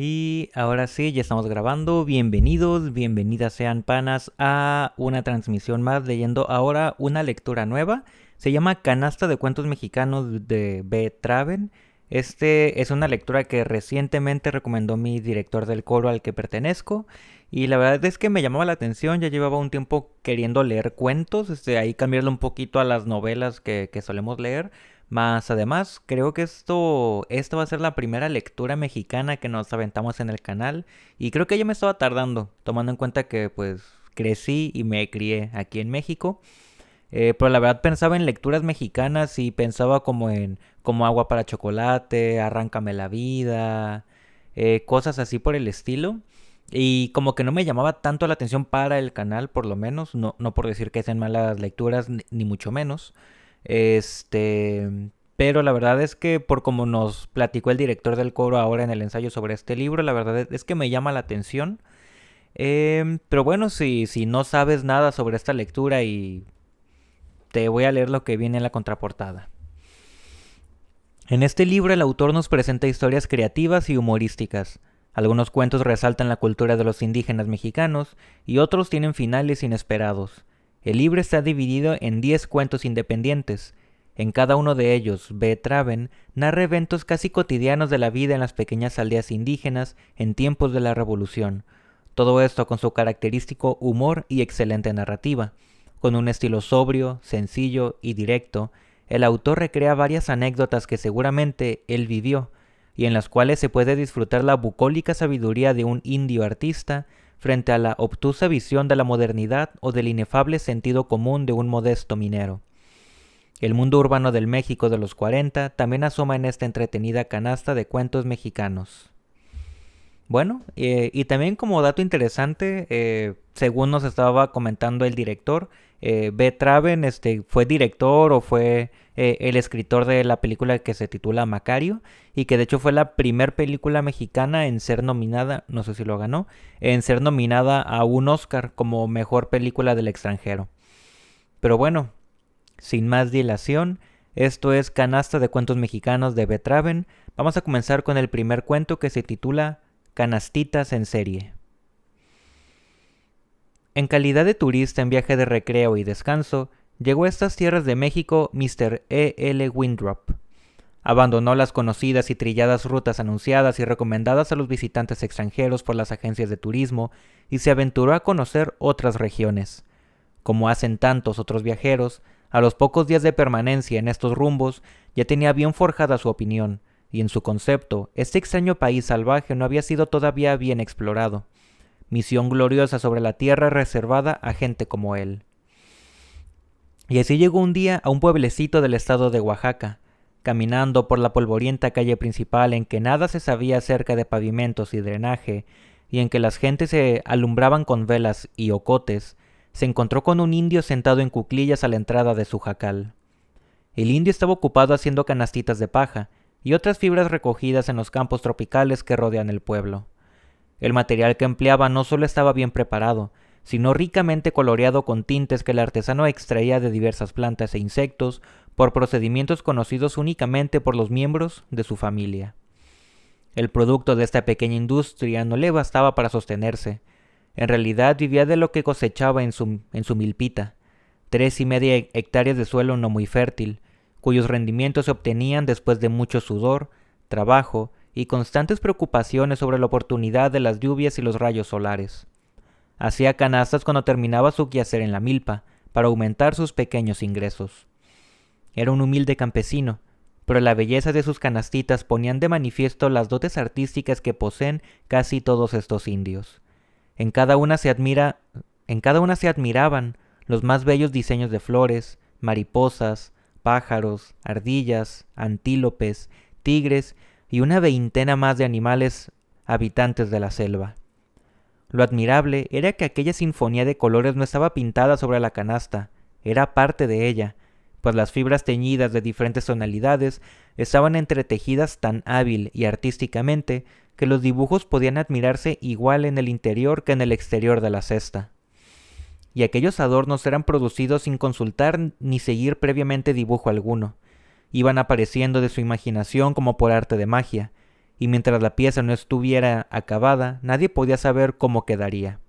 Y ahora sí, ya estamos grabando. Bienvenidos, bienvenidas sean panas a una transmisión más leyendo ahora una lectura nueva. Se llama Canasta de Cuentos Mexicanos de B. Traven. Este es una lectura que recientemente recomendó mi director del coro al que pertenezco. Y la verdad es que me llamaba la atención, ya llevaba un tiempo queriendo leer cuentos, ahí cambiarle un poquito a las novelas que solemos leer. Más además, creo que esta va a ser la primera lectura mexicana que nos aventamos en el canal. Y creo que yo me estaba tardando, tomando en cuenta que pues crecí y me crié aquí en México. Pero la verdad pensaba en lecturas mexicanas y pensaba como Agua para Chocolate, Arráncame la Vida, cosas así por el estilo. Y como que no me llamaba tanto la atención para el canal, por lo menos. No por decir que sean malas lecturas, ni mucho menos. Pero la verdad es que por como nos platicó el director del coro ahora en el ensayo sobre este libro, la verdad es que me llama la atención. Pero bueno, si no sabes nada sobre esta lectura y te voy a leer lo que viene en la contraportada. En este libro el autor nos presenta historias creativas y humorísticas. Algunos cuentos resaltan la cultura de los indígenas mexicanos y otros tienen finales inesperados. El libro está dividido en 10 cuentos independientes. En cada uno de ellos, B. Traven narra eventos casi cotidianos de la vida en las pequeñas aldeas indígenas en tiempos de la Revolución. Todo esto con su característico humor y excelente narrativa. Con un estilo sobrio, sencillo y directo, el autor recrea varias anécdotas que seguramente él vivió, y en las cuales se puede disfrutar la bucólica sabiduría de un indio artista frente a la obtusa visión de la modernidad o del inefable sentido común de un modesto minero. El mundo urbano del México de los 40 también asoma en esta entretenida canasta de cuentos mexicanos. Bueno, y también como dato interesante, según nos estaba comentando el director, B. Traven fue director o fue el escritor de la película que se titula Macario y que de hecho fue la primer película mexicana en ser nominada, no sé si lo ganó, en ser nominada a un Oscar como mejor película del extranjero. Pero bueno, sin más dilación, esto es Canasta de Cuentos Mexicanos de B. Traven. Vamos a comenzar con el primer cuento que se titula Canastitas en serie. En calidad de turista en viaje de recreo y descanso, llegó a estas tierras de México Mr. E. L. Winthrop. Abandonó las conocidas y trilladas rutas anunciadas y recomendadas a los visitantes extranjeros por las agencias de turismo y se aventuró a conocer otras regiones. Como hacen tantos otros viajeros, a los pocos días de permanencia en estos rumbos ya tenía bien forjada su opinión, y en su concepto, este extraño país salvaje no había sido todavía bien explorado. Misión gloriosa sobre la tierra reservada a gente como él. Y así llegó un día a un pueblecito del estado de Oaxaca, caminando por la polvorienta calle principal en que nada se sabía acerca de pavimentos y drenaje, y en que las gentes se alumbraban con velas y ocotes, se encontró con un indio sentado en cuclillas a la entrada de su jacal. El indio estaba ocupado haciendo canastitas de paja y otras fibras recogidas en los campos tropicales que rodean el pueblo. El material que empleaba no solo estaba bien preparado, sino ricamente coloreado con tintes que el artesano extraía de diversas plantas e insectos por procedimientos conocidos únicamente por los miembros de su familia. El producto de esta pequeña industria no le bastaba para sostenerse. En realidad vivía de lo que cosechaba en su milpita, 3,5 hectáreas de suelo no muy fértil, cuyos rendimientos se obtenían después de mucho sudor, trabajo y constantes preocupaciones sobre la oportunidad de las lluvias y los rayos solares. Hacía canastas cuando terminaba su quehacer en la milpa, para aumentar sus pequeños ingresos. Era un humilde campesino, pero la belleza de sus canastitas ponían de manifiesto las dotes artísticas que poseen casi todos estos indios. En cada una se admiraban los más bellos diseños de flores, mariposas, pájaros, ardillas, antílopes, tigres y una veintena más de animales habitantes de la selva. Lo admirable era que aquella sinfonía de colores no estaba pintada sobre la canasta, era parte de ella, pues las fibras teñidas de diferentes tonalidades estaban entretejidas tan hábil y artísticamente que los dibujos podían admirarse igual en el interior que en el exterior de la cesta. Y aquellos adornos eran producidos sin consultar ni seguir previamente dibujo alguno. Iban apareciendo de su imaginación como por arte de magia, y mientras la pieza no estuviera acabada, nadie podía saber cómo quedaría.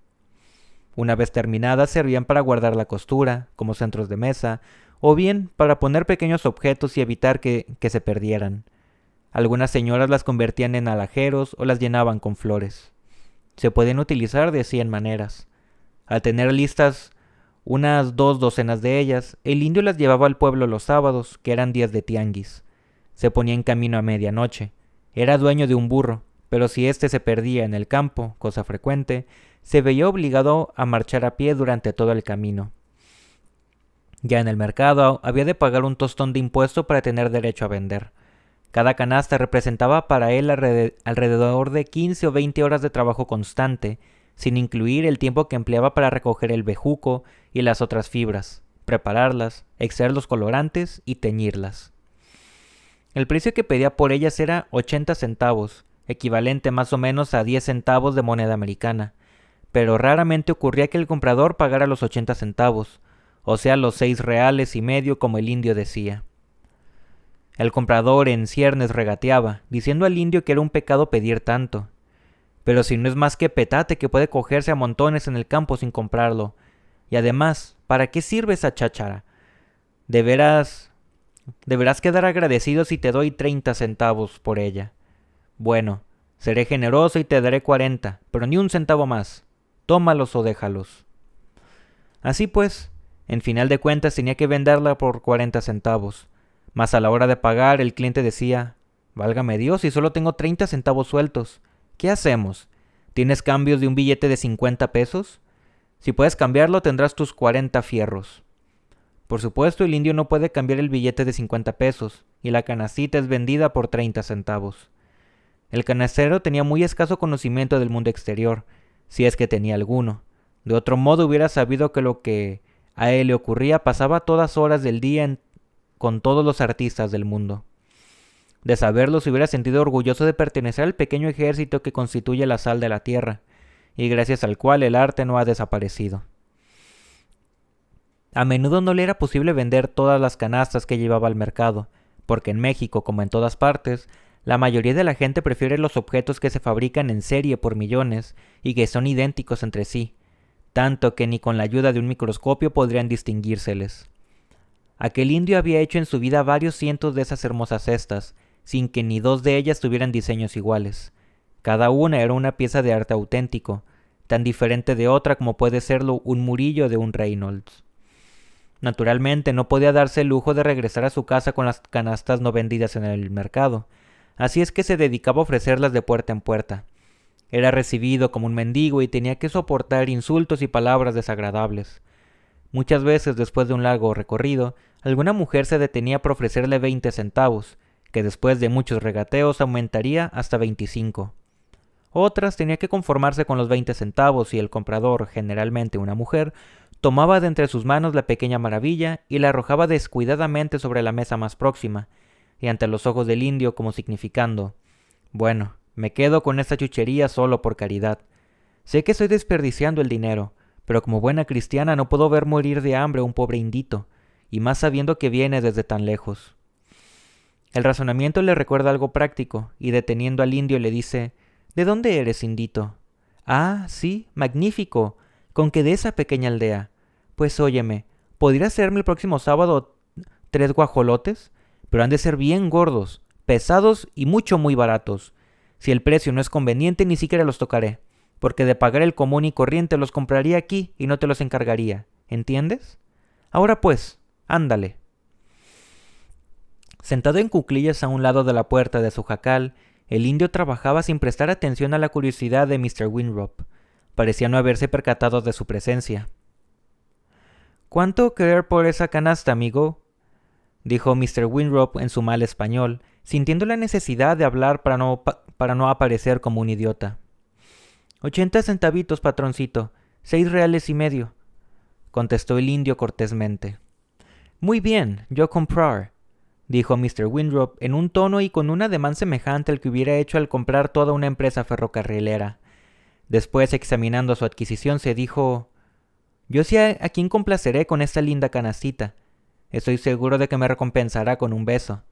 Una vez terminadas, servían para guardar la costura, como centros de mesa, o bien para poner pequeños objetos y evitar que se perdieran. Algunas señoras las convertían en alajeros o las llenaban con flores. Se pueden utilizar de 100 maneras. Al tener listas unas 2 docenas de ellas, el indio las llevaba al pueblo los sábados, que eran días de tianguis. Se ponía en camino a medianoche. Era dueño de un burro, pero si éste se perdía en el campo, cosa frecuente, se veía obligado a marchar a pie durante todo el camino. Ya en el mercado había de pagar un tostón de impuesto para tener derecho a vender. Cada canasta representaba para él alrededor de 15 o 20 horas de trabajo constante, sin incluir el tiempo que empleaba para recoger el bejuco y las otras fibras, prepararlas, extraer los colorantes y teñirlas. El precio que pedía por ellas era 80 centavos, equivalente más o menos a 10 centavos de moneda americana, pero raramente ocurría que el comprador pagara los 80 centavos, o sea los 6 reales y medio como el indio decía. El comprador en ciernes regateaba, diciendo al indio que era un pecado pedir tanto. Pero si no es más que petate que puede cogerse a montones en el campo sin comprarlo. Y además, ¿para qué sirve esa cháchara? Deberás quedar agradecido si te doy 30 centavos por ella. Bueno, seré generoso y te daré 40, pero ni un centavo más. Tómalos o déjalos. Así pues, en final de cuentas tenía que venderla por 40 centavos. Mas a la hora de pagar, el cliente decía, «Válgame Dios, si solo tengo 30 centavos sueltos. ¿Qué hacemos? ¿Tienes cambios de un billete de 50 pesos? Si puedes cambiarlo, tendrás tus 40 fierros». Por supuesto, el indio no puede cambiar el billete de 50 pesos, y la canastita es vendida por 30 centavos. El canastero tenía muy escaso conocimiento del mundo exterior, si es que tenía alguno. De otro modo hubiera sabido que lo que a él le ocurría pasaba a todas horas del día con todos los artistas del mundo. De saberlo se hubiera sentido orgulloso de pertenecer al pequeño ejército que constituye la sal de la tierra, y gracias al cual el arte no ha desaparecido. A menudo no le era posible vender todas las canastas que llevaba al mercado, porque en México, como en todas partes, la mayoría de la gente prefiere los objetos que se fabrican en serie por millones y que son idénticos entre sí, tanto que ni con la ayuda de un microscopio podrían distinguírseles. Aquel indio había hecho en su vida varios cientos de esas hermosas cestas, sin que ni 2 de ellas tuvieran diseños iguales. Cada una era una pieza de arte auténtico, tan diferente de otra como puede serlo un Murillo de un Reynolds. Naturalmente no podía darse el lujo de regresar a su casa con las canastas no vendidas en el mercado, así es que se dedicaba a ofrecerlas de puerta en puerta. Era recibido como un mendigo y tenía que soportar insultos y palabras desagradables. Muchas veces, después de un largo recorrido, alguna mujer se detenía por ofrecerle 20 centavos, que después de muchos regateos aumentaría hasta 25. Otras tenía que conformarse con los 20 centavos y el comprador, generalmente una mujer, tomaba de entre sus manos la pequeña maravilla y la arrojaba descuidadamente sobre la mesa más próxima, y ante los ojos del indio como significando, «Bueno, me quedo con esta chuchería solo por caridad. Sé que estoy desperdiciando el dinero, pero como buena cristiana no puedo ver morir de hambre a un pobre indito, y más sabiendo que viene desde tan lejos». El razonamiento le recuerda algo práctico, y deteniendo al indio le dice, «¿De dónde eres, indito?» «Ah, sí, magnífico, con que de esa pequeña aldea. Pues óyeme, ¿podrías hacerme el próximo sábado 3 guajolotes? Pero han de ser bien gordos, pesados y muy baratos. Si el precio no es conveniente, ni siquiera los tocaré, porque de pagar el común y corriente los compraría aquí y no te los encargaría. ¿Entiendes? Ahora pues, ándale». Sentado en cuclillas a un lado de la puerta de su jacal, el indio trabajaba sin prestar atención a la curiosidad de Mr. Winthrop. Parecía no haberse percatado de su presencia. «¿Cuánto querer por esa canasta, amigo?», dijo Mr. Winthrop en su mal español, sintiendo la necesidad de hablar para no aparecer como un idiota. 80 centavitos, patroncito, 6 reales y medio, contestó el indio cortésmente. «Muy bien, yo comprar», dijo Mr. Winthrop en un tono y con un ademán semejante al que hubiera hecho al comprar toda una empresa ferrocarrilera. Después, examinando su adquisición, se dijo, «Yo sé a quién complaceré con esta linda canastita. Estoy seguro de que me recompensará con un beso.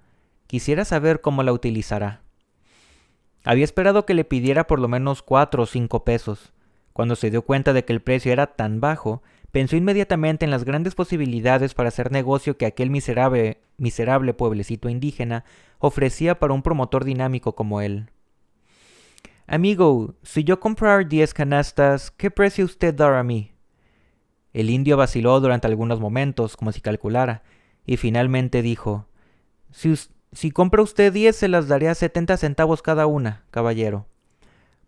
Quisiera saber cómo la utilizará». Había esperado que le pidiera por lo menos 4 o 5 pesos. Cuando se dio cuenta de que el precio era tan bajo, pensó inmediatamente en las grandes posibilidades para hacer negocio que aquel miserable pueblecito indígena ofrecía para un promotor dinámico como él. Amigo, si yo comprar 10 canastas, ¿qué precio usted dará a mí? El indio vaciló durante algunos momentos, como si calculara, y finalmente dijo, si compra usted 10, se las daré a 70 centavos cada una, caballero.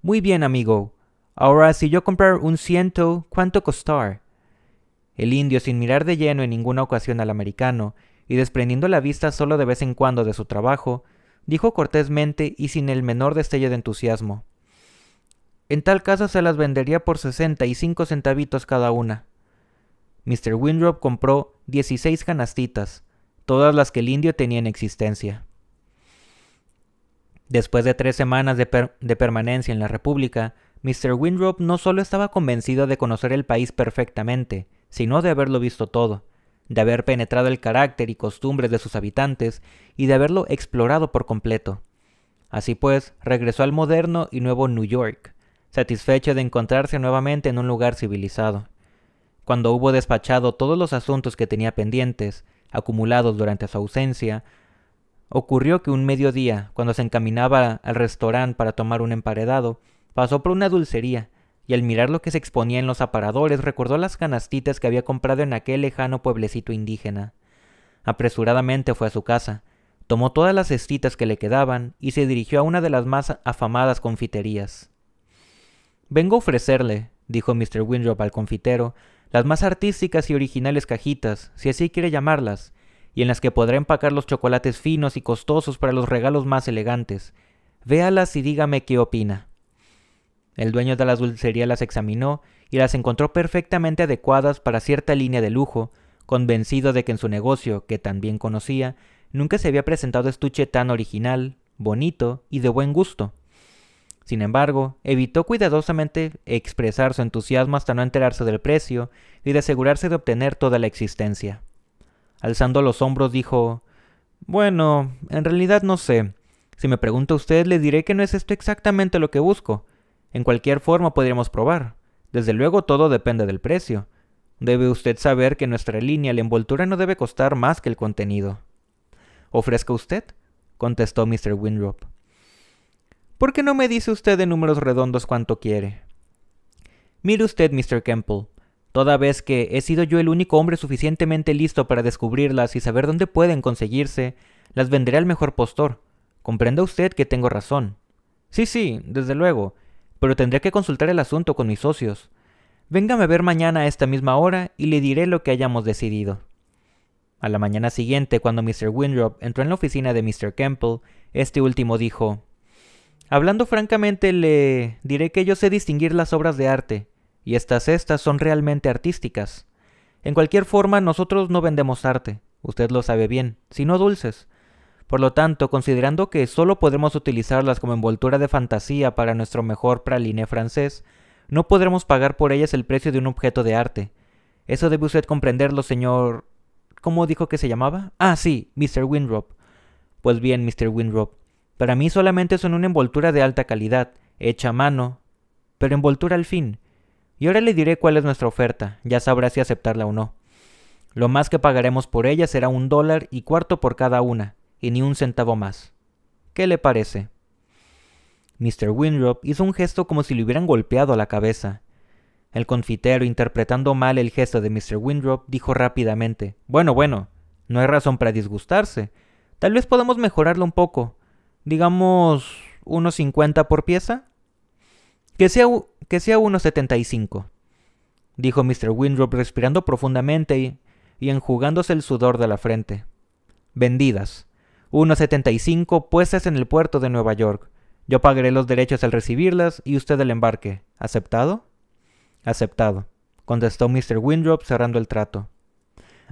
Muy bien, amigo. Ahora, si yo comprar un 100, ¿cuánto costar? El indio, sin mirar de lleno en ninguna ocasión al americano, y desprendiendo la vista solo de vez en cuando de su trabajo, dijo cortésmente y sin el menor destello de entusiasmo. En tal caso se las vendería por 65 centavitos cada una. Mr. Winthrop compró 16 canastitas, todas las que el indio tenía en existencia. Después de 3 semanas de permanencia en la República, Mr. Winthrop no solo estaba convencido de conocer el país perfectamente, sino de haberlo visto todo, de haber penetrado el carácter y costumbres de sus habitantes y de haberlo explorado por completo. Así pues, regresó al moderno y nuevo New York, satisfecho de encontrarse nuevamente en un lugar civilizado. Cuando hubo despachado todos los asuntos que tenía pendientes, acumulados durante su ausencia, ocurrió que un mediodía, cuando se encaminaba al restaurante para tomar un emparedado, pasó por una dulcería, y al mirar lo que se exponía en los aparadores recordó las canastitas que había comprado en aquel lejano pueblecito indígena. Apresuradamente fue a su casa, tomó todas las cestitas que le quedaban y se dirigió a una de las más afamadas confiterías. «Vengo a ofrecerle», dijo Mr. Winthrop al confitero, «las más artísticas y originales cajitas, si así quiere llamarlas, y en las que podrá empacar los chocolates finos y costosos para los regalos más elegantes. Véalas y dígame qué opina». El dueño de la dulcería las examinó y las encontró perfectamente adecuadas para cierta línea de lujo, convencido de que en su negocio, que tan bien conocía, nunca se había presentado estuche tan original, bonito y de buen gusto. Sin embargo, evitó cuidadosamente expresar su entusiasmo hasta no enterarse del precio y de asegurarse de obtener toda la existencia. Alzando los hombros dijo, «Bueno, en realidad no sé. Si me pregunta usted, le diré que no es esto exactamente lo que busco. En cualquier forma podríamos probar. Desde luego todo depende del precio. Debe usted saber que en nuestra línea la envoltura no debe costar más que el contenido». «¿Ofrezca usted?», contestó Mr. Winthrop. «¿Por qué no me dice usted en números redondos cuánto quiere?» «Mire usted, Mr. Kemble, toda vez que he sido yo el único hombre suficientemente listo para descubrirlas y saber dónde pueden conseguirse, las venderé al mejor postor. Comprenda usted que tengo razón». Sí, desde luego, pero tendré que consultar el asunto con mis socios. Véngame a ver mañana a esta misma hora y le diré lo que hayamos decidido. A la mañana siguiente, cuando Mr. Winthrop entró en la oficina de Mr. Kemble, este último dijo, «Hablando francamente, le diré que yo sé distinguir las obras de arte, y estas son realmente artísticas. En cualquier forma, nosotros no vendemos arte, usted lo sabe bien, sino dulces. Por lo tanto, considerando que solo podremos utilizarlas como envoltura de fantasía para nuestro mejor praliné francés, no podremos pagar por ellas el precio de un objeto de arte. Eso debe usted comprenderlo, señor... ¿Cómo dijo que se llamaba? Ah, sí, Mr. Winthrop. Pues bien, Mr. Winthrop, para mí solamente son una envoltura de alta calidad, hecha a mano, pero envoltura al fin. Y ahora le diré cuál es nuestra oferta, ya sabrá si aceptarla o no. Lo más que pagaremos por ella será $1.25 por cada una, y ni un centavo más. ¿Qué le parece? Mr. Winthrop hizo un gesto como si le hubieran golpeado a la cabeza. El confitero, interpretando mal el gesto de Mr. Winthrop, dijo rápidamente, Bueno, no hay razón para disgustarse. Tal vez podamos mejorarlo un poco. Digamos, $1.50 por pieza. Que sea $1.75, dijo Mr. Winthrop respirando profundamente y enjugándose el sudor de la frente. Vendidas. $1.75 puestas en el puerto de Nueva York. Yo pagaré los derechos al recibirlas y usted el embarque. ¿Aceptado? Aceptado, contestó Mr. Winthrop cerrando el trato.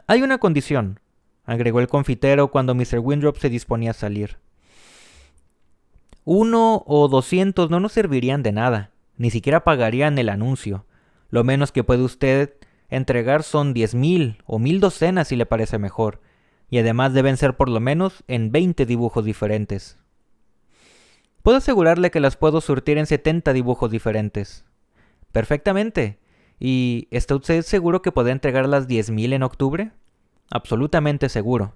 Hay una condición, agregó el confitero cuando Mr. Winthrop se disponía a salir. 1 o 200 no nos servirían de nada, ni siquiera pagarían el anuncio. Lo menos que puede usted entregar son 10,000 o 1,000 docenas si le parece mejor, y además deben ser por lo menos en 20 dibujos diferentes. Puedo asegurarle que las puedo surtir en 70 dibujos diferentes. Perfectamente. ¿Y está usted seguro que podrá entregar las 10,000 en octubre? Absolutamente seguro,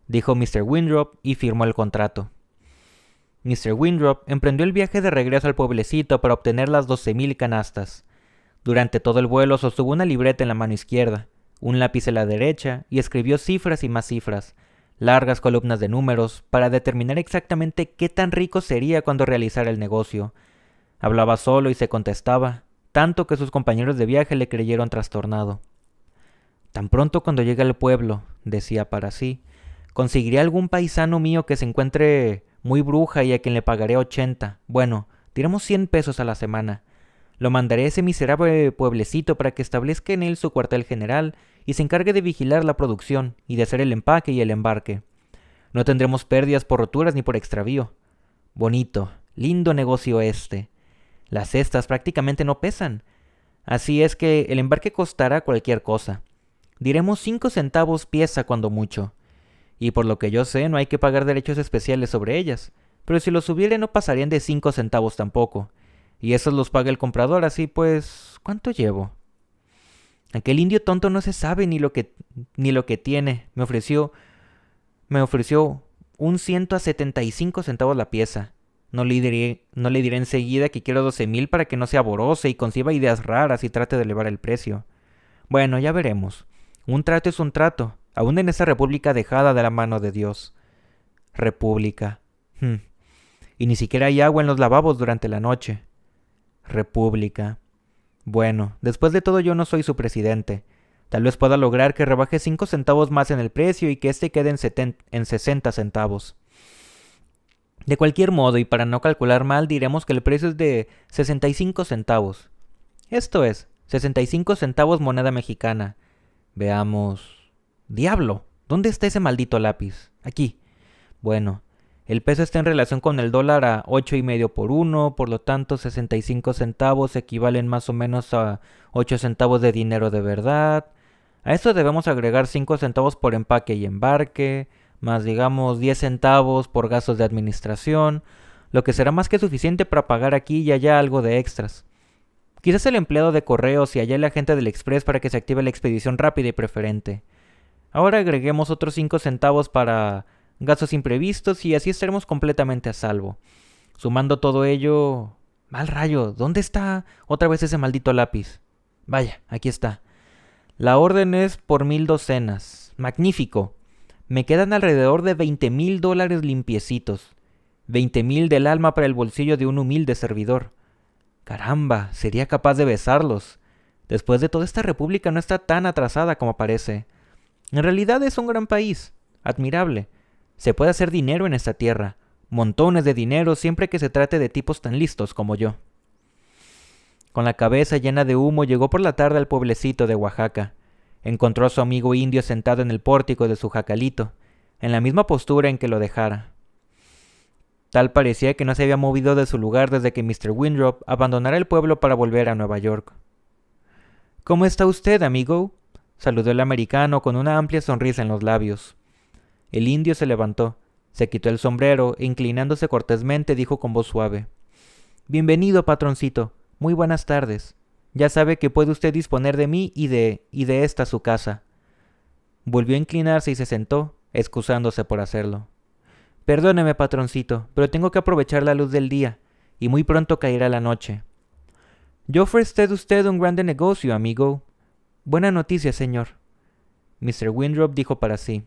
dijo Mr. Winthrop y firmó el contrato. Mr. Winthrop emprendió el viaje de regreso al pueblecito para obtener las 12,000 canastas. Durante todo el vuelo sostuvo una libreta en la mano izquierda, un lápiz en la derecha y escribió cifras y más cifras, largas columnas de números, para determinar exactamente qué tan rico sería cuando realizara el negocio. Hablaba solo y se contestaba, tanto que sus compañeros de viaje le creyeron trastornado. Tan pronto cuando llegue al pueblo, decía para sí, conseguiré algún paisano mío que se encuentre muy bruja y a quien le pagaré 80. Bueno, diremos 100 pesos a la semana. Lo mandaré a ese miserable pueblecito para que establezca en él su cuartel general y se encargue de vigilar la producción y de hacer el empaque y el embarque. No tendremos pérdidas por roturas ni por extravío. Bonito, lindo negocio este. Las cestas prácticamente no pesan. Así es que el embarque costará cualquier cosa. Diremos 5 centavos pieza cuando mucho. Y por lo que yo sé, no hay que pagar derechos especiales sobre ellas. Pero si los hubiere no pasarían de 5 centavos tampoco. Y esos los paga el comprador, así pues, ¿cuánto llevo? Aquel indio tonto no se sabe ni lo que tiene. Me ofreció un 175 centavos la pieza. No le diré enseguida que quiero 12,000 para que no se aborose y conciba ideas raras y trate de elevar el precio. Bueno, ya veremos. Un trato es un trato, aún en esa república dejada de la mano de Dios. República. Y ni siquiera hay agua en los lavabos durante la noche. República. Bueno, después de todo yo no soy su presidente. Tal vez pueda lograr que rebaje 5 centavos más en el precio y que éste quede en 60 centavos. De cualquier modo, y para no calcular mal, diremos que el precio es de 65 centavos. Esto es, 65 centavos moneda mexicana. Veamos. ¡Diablo! ¿Dónde está ese maldito lápiz? Aquí. Bueno, el peso está en relación con el dólar a 8,5 por 1, por lo tanto 65 centavos equivalen más o menos a 8 centavos de dinero de verdad. A esto debemos agregar 5 centavos por empaque y embarque, más digamos 10 centavos por gastos de administración, lo que será más que suficiente para pagar aquí y allá algo de extras. Quizás el empleado de correos y allá el agente del Express para que se active la expedición rápida y preferente. Ahora agreguemos otros 5 centavos para gastos imprevistos y así estaremos completamente a salvo. Sumando todo ello... Mal rayo, ¿dónde está otra vez ese maldito lápiz? Vaya, aquí está. La orden es por 1,000 docenas. Magnífico. Me quedan alrededor de $20,000 limpiecitos. 20,000 del alma para el bolsillo de un humilde servidor. Caramba, sería capaz de besarlos. Después de todo, esta república no está tan atrasada como parece. En realidad es un gran país. Admirable. Se puede hacer dinero en esta tierra. Montones de dinero siempre que se trate de tipos tan listos como yo. Con la cabeza llena de humo llegó por la tarde al pueblecito de Oaxaca. Encontró a su amigo indio sentado en el pórtico de su jacalito, en la misma postura en que lo dejara. Tal parecía que no se había movido de su lugar desde que Mr. Winthrop abandonara el pueblo para volver a Nueva York. ¿Cómo está usted, amigo?, saludó el americano con una amplia sonrisa en los labios. El indio se levantó, se quitó el sombrero e inclinándose cortésmente dijo con voz suave: Bienvenido, patroncito. Muy buenas tardes. Ya sabe que puede usted disponer de mí y de esta su casa. Volvió a inclinarse y se sentó, excusándose por hacerlo. Perdóneme, patroncito, pero tengo que aprovechar la luz del día, y muy pronto caerá la noche. Yo ofrezco a usted un grande negocio, amigo. Buena noticia, señor. Mr. Winthrop dijo para sí.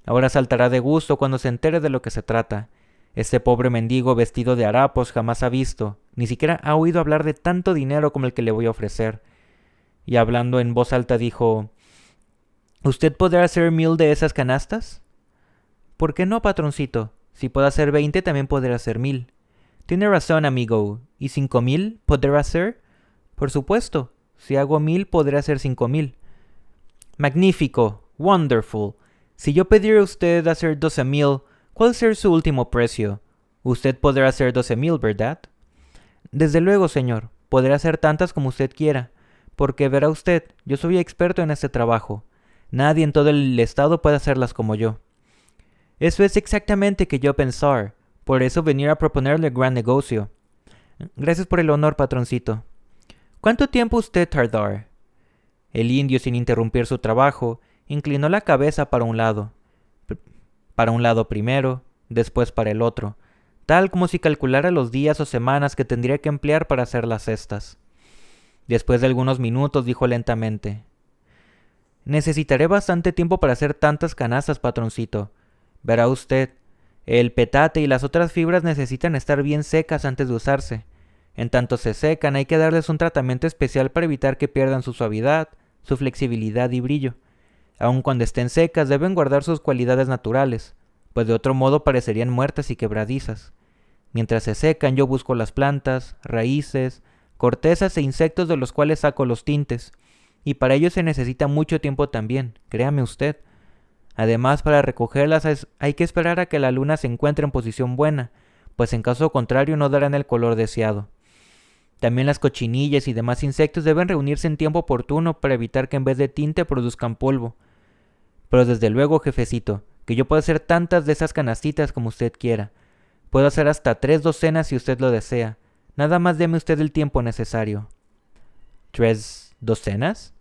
Ahora saltará de gusto cuando se entere de lo que se trata. Este pobre mendigo vestido de harapos jamás ha visto, ni siquiera ha oído hablar de tanto dinero como el que le voy a ofrecer. Y hablando en voz alta dijo: ¿Usted podrá hacer 1,000 de esas canastas? ¿Por qué no, patroncito? Si puedo hacer 20, también podré hacer 1,000. Tiene razón, amigo. ¿Y 5,000 podrá hacer? Por supuesto. Si hago 1,000, podré hacer 5,000. Magnífico. Wonderful. Si yo pidiera a usted hacer 12,000, ¿cuál será su último precio? Usted podrá hacer 12,000, ¿verdad? Desde luego, señor. Podré hacer tantas como usted quiera. Porque verá usted, yo soy experto en este trabajo. Nadie en todo el estado puede hacerlas como yo. Eso es exactamente que yo pensar. Por eso venir a proponerle gran negocio. Gracias por el honor, patroncito. ¿Cuánto tiempo usted tardar? El indio, sin interrumpir su trabajo, inclinó la cabeza para un lado primero, después para el otro, tal como si calculara los días o semanas que tendría que emplear para hacer las cestas. Después de algunos minutos dijo lentamente: necesitaré bastante tiempo para hacer tantas canastas, patroncito. Verá usted, el petate y las otras fibras necesitan estar bien secas antes de usarse. En tanto se secan, hay que darles un tratamiento especial para evitar que pierdan su suavidad, su flexibilidad y brillo. Aun cuando estén secas, deben guardar sus cualidades naturales, pues de otro modo parecerían muertas y quebradizas. Mientras se secan, yo busco las plantas, raíces, cortezas e insectos de los cuales saco los tintes, y para ello se necesita mucho tiempo también, créame usted. Además, para recogerlas hay que esperar a que la luna se encuentre en posición buena, pues en caso contrario no darán el color deseado. También las cochinillas y demás insectos deben reunirse en tiempo oportuno para evitar que en vez de tinte produzcan polvo. Pero desde luego, jefecito, que yo puedo hacer tantas de esas canastitas como usted quiera. Puedo hacer hasta 3 docenas si usted lo desea. Nada más deme usted el tiempo necesario. ¿3 docenas?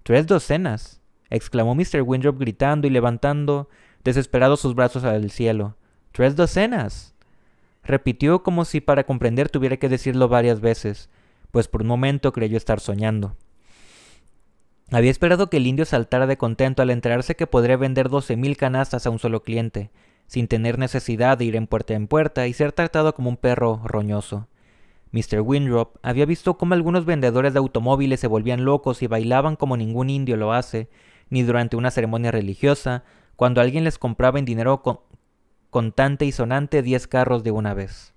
3 docenas, exclamó Mr. Winthrop gritando y levantando desesperado sus brazos al cielo. 3 docenas. Repitió como si para comprender tuviera que decirlo varias veces, pues por un momento creyó estar soñando. Había esperado que el indio saltara de contento al enterarse que podría vender 12,000 canastas a un solo cliente, sin tener necesidad de ir en puerta y ser tratado como un perro roñoso. Mr. Winthrop había visto cómo algunos vendedores de automóviles se volvían locos y bailaban como ningún indio lo hace, ni durante una ceremonia religiosa, cuando alguien les compraba en dinero contante y sonante 10 carros de una vez.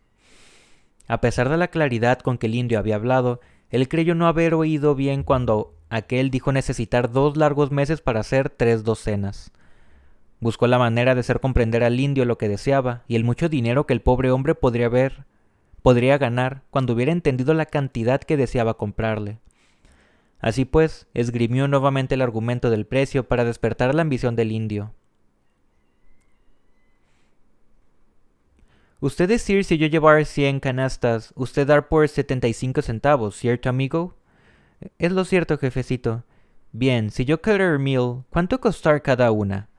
A pesar de la claridad con que el indio había hablado, él creyó no haber oído bien cuando aquel dijo necesitar 2 largos meses para hacer 3 docenas. Buscó la manera de hacer comprender al indio lo que deseaba y el mucho dinero que el pobre hombre podría ganar cuando hubiera entendido la cantidad que deseaba comprarle. Así pues, esgrimió nuevamente el argumento del precio para despertar la ambición del indio. Usted decir si yo llevar 100 canastas, usted dar por 75 centavos, ¿cierto, amigo? Es lo cierto, jefecito. Bien, si yo querer 1000, ¿cuánto costar cada una?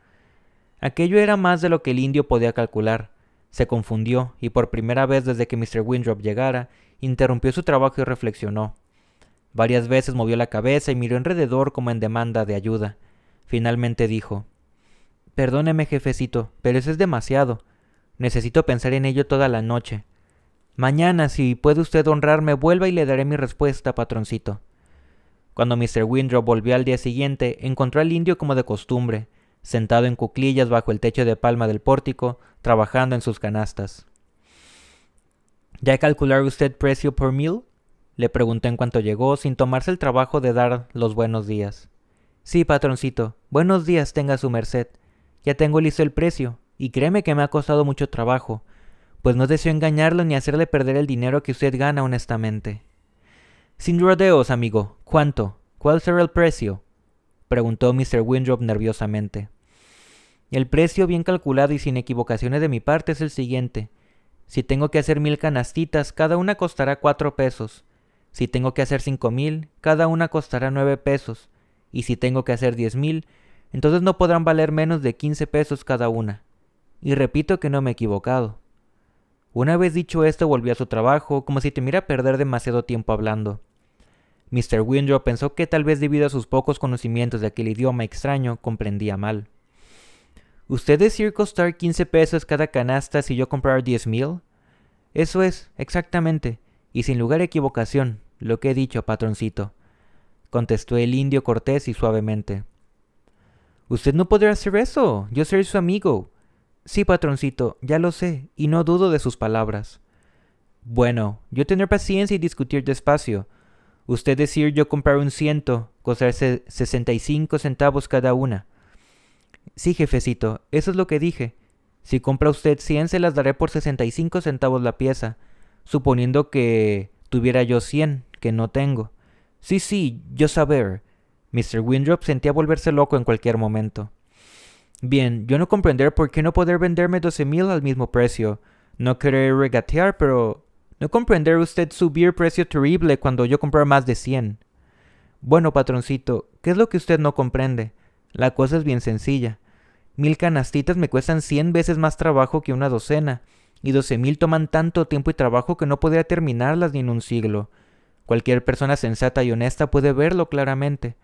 Aquello era más de lo que el indio podía calcular. Se confundió, y por primera vez desde que Mr. Winthrop llegara, interrumpió su trabajo y reflexionó. Varias veces movió la cabeza y miró alrededor como en demanda de ayuda. Finalmente dijo: perdóneme, jefecito, pero eso es demasiado. Necesito pensar en ello toda la noche. Mañana, si puede usted honrarme, vuelva y le daré mi respuesta, patroncito. Cuando Mr. Winthrop volvió al día siguiente, encontró al indio como de costumbre, sentado en cuclillas bajo el techo de palma del pórtico, trabajando en sus canastas. ¿Ya calcular usted precio por 1000? Le preguntó en cuanto llegó, sin tomarse el trabajo de dar los buenos días. Sí, patroncito, buenos días tenga su merced. Ya tengo listo el precio, y créeme que me ha costado mucho trabajo, pues no deseo engañarlo ni hacerle perder el dinero que usted gana honestamente. Sin rodeos, amigo, ¿cuánto? ¿Cuál será el precio? Preguntó Mr. Winthrop nerviosamente. El precio bien calculado y sin equivocaciones de mi parte es el siguiente. Si tengo que hacer 1000 canastitas, cada una costará 4 pesos. Si tengo que hacer 5000, cada una costará 9 pesos. Y si tengo que hacer 10,000, entonces no podrán valer menos de 15 pesos cada una. Y repito que no me he equivocado. Una vez dicho esto, volvió a su trabajo, como si temiera perder demasiado tiempo hablando. Mr. Winthrop pensó que tal vez debido a sus pocos conocimientos de aquel idioma extraño, comprendía mal. ¿Usted decir costar 15 pesos cada canasta si yo comprar 10,000? Eso es, exactamente, y sin lugar a equivocación, lo que he dicho, patroncito, contestó el indio cortés y suavemente. Usted no podrá hacer eso, yo soy su amigo. Sí, patroncito, ya lo sé, y no dudo de sus palabras. Bueno, yo tener paciencia y discutir despacio. Usted decir yo comprar un 100, costar 65 centavos cada una. Sí, jefecito, eso es lo que dije. Si compra usted 100, se las daré por 65 centavos la pieza, suponiendo que tuviera yo 100, que no tengo. Sí, yo saber. Mr. Winthrop sentía volverse loco en cualquier momento. Bien, yo no comprender por qué no poder venderme 12,000 al mismo precio. No querer regatear, pero no comprender usted subir precio terrible cuando yo comprar más de 100. Bueno, patroncito, ¿qué es lo que usted no comprende? La cosa es bien sencilla. 1000 canastitas me cuestan 100 veces más trabajo que una docena, y 12,000 toman tanto tiempo y trabajo que no podría terminarlas ni en un siglo. Cualquier persona sensata y honesta puede verlo claramente.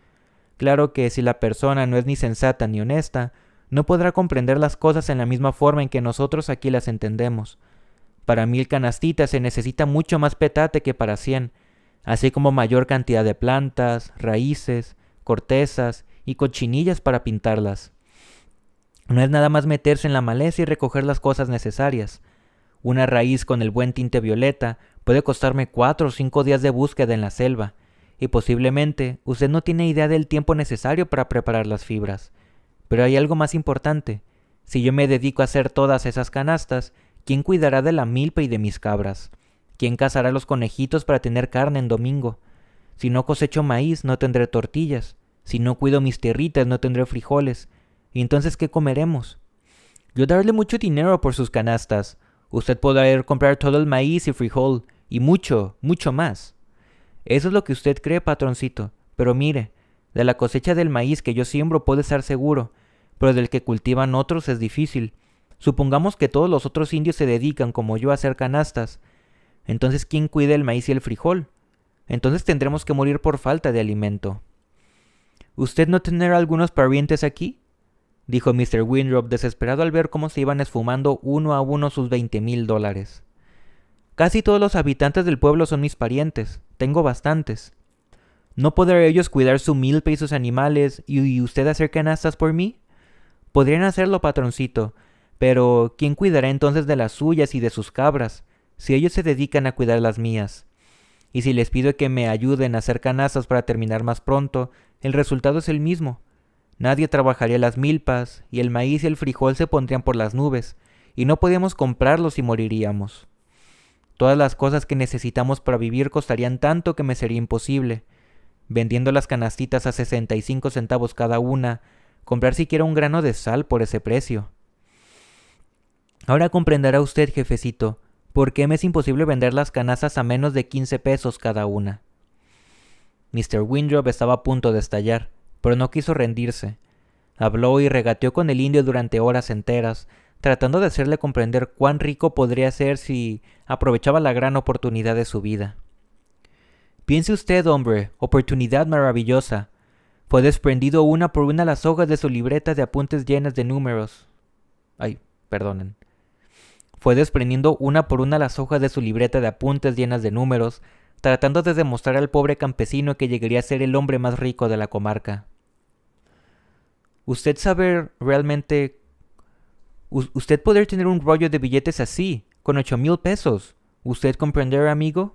Claro que si la persona no es ni sensata ni honesta, no podrá comprender las cosas en la misma forma en que nosotros aquí las entendemos. Para 1000 canastitas se necesita mucho más petate que para 100, así como mayor cantidad de plantas, raíces, cortezas y cochinillas para pintarlas. No es nada más meterse en la maleza y recoger las cosas necesarias. Una raíz con el buen tinte violeta puede costarme 4 o 5 días de búsqueda en la selva, y posiblemente usted no tiene idea del tiempo necesario para preparar las fibras. Pero hay algo más importante. Si yo me dedico a hacer todas esas canastas, ¿quién cuidará de la milpa y de mis cabras? ¿Quién cazará los conejitos para tener carne en domingo? Si no cosecho maíz, no tendré tortillas. Si no cuido mis tierritas, no tendré frijoles. ¿Y entonces qué comeremos? Yo darle mucho dinero por sus canastas. Usted podrá comprar todo el maíz y frijol, y mucho, mucho más. Eso es lo que usted cree, patroncito. Pero mire, de la cosecha del maíz que yo siembro puede estar seguro, pero del que cultivan otros es difícil. Supongamos que todos los otros indios se dedican, como yo, a hacer canastas. Entonces, ¿quién cuida el maíz y el frijol? Entonces tendremos que morir por falta de alimento. ¿Usted no tendrá algunos parientes aquí?, dijo Mr. Winthrop, desesperado al ver cómo se iban esfumando uno a uno sus $20,000. Casi todos los habitantes del pueblo son mis parientes. Tengo bastantes. ¿No podrán ellos cuidar su milpa y sus animales y usted hacer canastas por mí? Podrían hacerlo, patroncito, pero ¿quién cuidará entonces de las suyas y de sus cabras, si ellos se dedican a cuidar las mías? Y si les pido que me ayuden a hacer canastas para terminar más pronto, el resultado es el mismo. Nadie trabajaría las milpas, y el maíz y el frijol se pondrían por las nubes, y no podíamos comprarlos y moriríamos. Todas las cosas que necesitamos para vivir costarían tanto que me sería imposible, vendiendo las canastitas a 65 centavos cada una, comprar siquiera un grano de sal por ese precio. Ahora comprenderá usted, jefecito, por qué me es imposible vender las canastas a menos de 15 pesos cada una. Mr. Winthrop estaba a punto de estallar, pero no quiso rendirse. Habló y regateó con el indio durante horas enteras, tratando de hacerle comprender cuán rico podría ser si aprovechaba la gran oportunidad de su vida. Piense usted, hombre, oportunidad maravillosa. Fue desprendido una por una las hojas de su libreta de apuntes llenas de números. Fue desprendiendo una por una las hojas de su libreta de apuntes llenas de números, tratando de demostrar al pobre campesino que llegaría a ser el hombre más rico de la comarca. Usted sabe realmente... Usted poder tener un rollo de billetes así, con 8,000 pesos. ¿Usted comprenderá, amigo?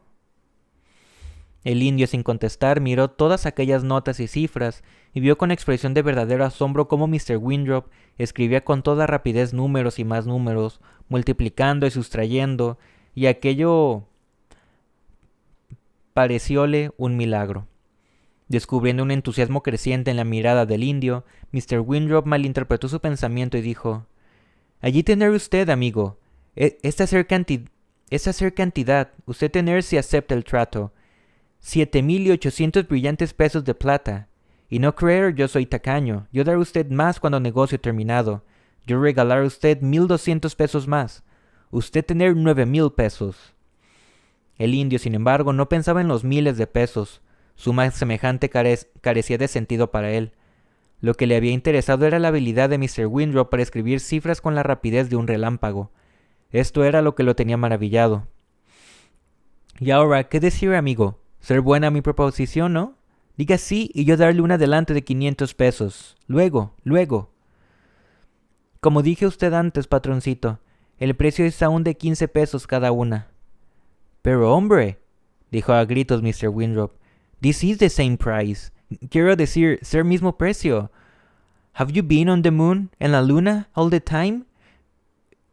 El indio, sin contestar, miró todas aquellas notas y cifras y vio con expresión de verdadero asombro cómo Mr. Winthrop escribía con toda rapidez números y más números, multiplicando y sustrayendo, y aquello parecióle un milagro. Descubriendo un entusiasmo creciente en la mirada del indio, Mr. Winthrop malinterpretó su pensamiento y dijo: «Allí tener usted, amigo. Esta ser cantidad, usted tener si acepta el trato. 7,800 brillantes pesos de plata. Y no creer yo soy tacaño. Yo daré a usted más cuando negocio terminado. Yo regalaré a usted 1,200 pesos más. Usted tener 9,000 pesos». El indio, sin embargo, no pensaba en los miles de pesos. Suma semejante carecía de sentido para él. Lo que le había interesado era la habilidad de Mr. Winthrop para escribir cifras con la rapidez de un relámpago. Esto era lo que lo tenía maravillado. «Y ahora, ¿qué decir, amigo? Ser buena mi proposición, ¿no? Diga sí y yo darle un adelante de 500 pesos. Luego, luego». «Como dije a usted antes, patroncito, el precio es aún de 15 pesos cada una». «Pero hombre», dijo a gritos Mr. Winthrop, «this is the same price. Quiero decir, ser mismo precio. Have you been on the moon, en la luna, all the time?»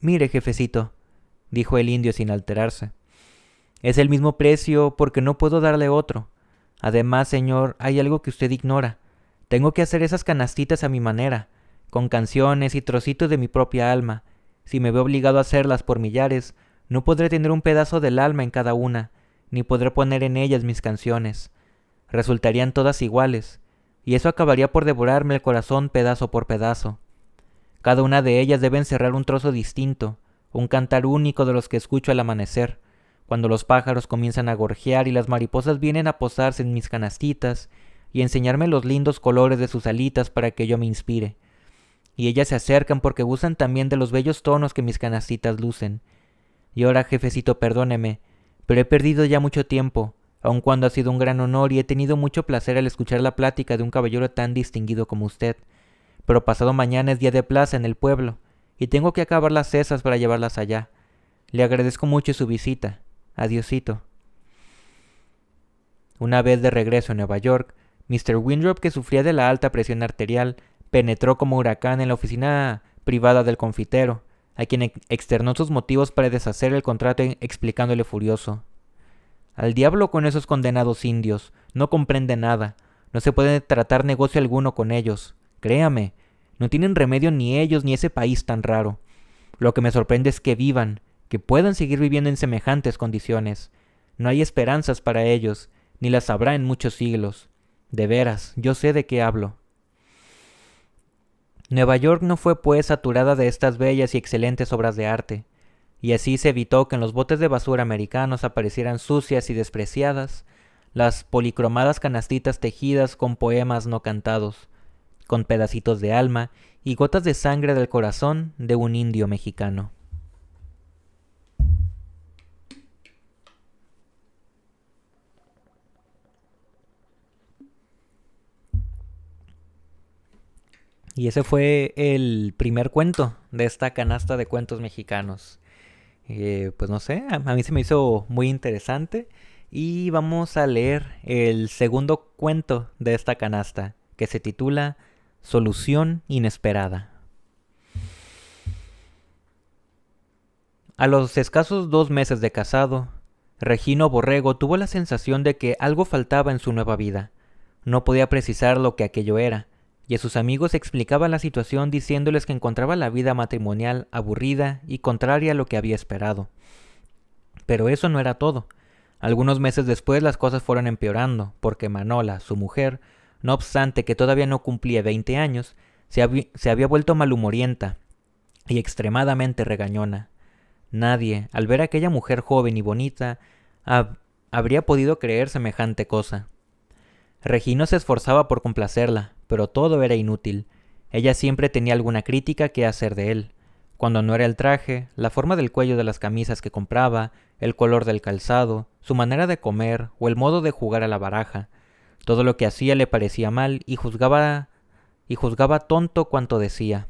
«Mire, jefecito», dijo el indio sin alterarse, «es el mismo precio porque no puedo darle otro. Además, señor, hay algo que usted ignora. Tengo que hacer esas canastitas a mi manera, con canciones y trocitos de mi propia alma. Si me veo obligado a hacerlas por millares, No podré tener un pedazo del alma en cada una, ni podré poner en ellas mis canciones. Resultarían todas iguales, y eso acabaría por devorarme el corazón pedazo por pedazo. Cada una de ellas debe encerrar un trozo distinto, un cantar único de los que escucho al amanecer, cuando los pájaros comienzan a gorjear y las mariposas vienen a posarse en mis canastitas y enseñarme los lindos colores de sus alitas para que yo me inspire. Y ellas se acercan porque gustan también de los bellos tonos que mis canastitas lucen. Y ahora, jefecito, perdóneme, pero he perdido ya mucho tiempo, aun cuando ha sido un gran honor y he tenido mucho placer al escuchar la plática de un caballero tan distinguido como usted. Pero pasado mañana es día de plaza en el pueblo, y tengo que acabar las cesas para llevarlas allá. Le agradezco mucho su visita. Adiosito. Una vez de regreso en Nueva York, Mr. Winthrop, que sufría de la alta presión arterial, penetró como huracán en la oficina privada del confitero, a quien externó sus motivos para deshacer el contrato explicándole furioso: «Al diablo con esos condenados indios, no comprende nada, no se puede tratar negocio alguno con ellos. Créame, no tienen remedio ni ellos ni ese país tan raro. Lo que me sorprende es que vivan, que puedan seguir viviendo en semejantes condiciones. No hay esperanzas para ellos, ni las habrá en muchos siglos. De veras, yo sé de qué hablo». Nueva York no fue pues saturada de estas bellas y excelentes obras de arte, y así se evitó que en los botes de basura americanos aparecieran sucias y despreciadas las policromadas canastitas tejidas con poemas no cantados, con pedacitos de alma y gotas de sangre del corazón de un indio mexicano. Y ese fue el primer cuento de esta canasta de cuentos mexicanos. Pues no sé, a mí se me hizo muy interesante. Y vamos a leer el segundo cuento de esta canasta, que se titula Solución Inesperada. A los escasos 2 meses de casado, Regino Borrego tuvo la sensación de que algo faltaba en su nueva vida. No podía precisar lo que aquello era, y a sus amigos explicaba la situación diciéndoles que encontraba la vida matrimonial aburrida y contraria a lo que había esperado. Pero eso no era todo. Algunos meses después las cosas fueron empeorando, porque Manola, su mujer, no obstante que todavía no cumplía 20 años, se había vuelto malhumorienta y extremadamente regañona. Nadie, al ver a aquella mujer joven y bonita, habría podido creer semejante cosa. Regino se esforzaba por complacerla, pero todo era inútil. Ella siempre tenía alguna crítica que hacer de él. Cuando no era el traje, la forma del cuello de las camisas que compraba, el color del calzado, su manera de comer o el modo de jugar a la baraja. Todo lo que hacía le parecía mal y juzgaba tonto cuanto decía.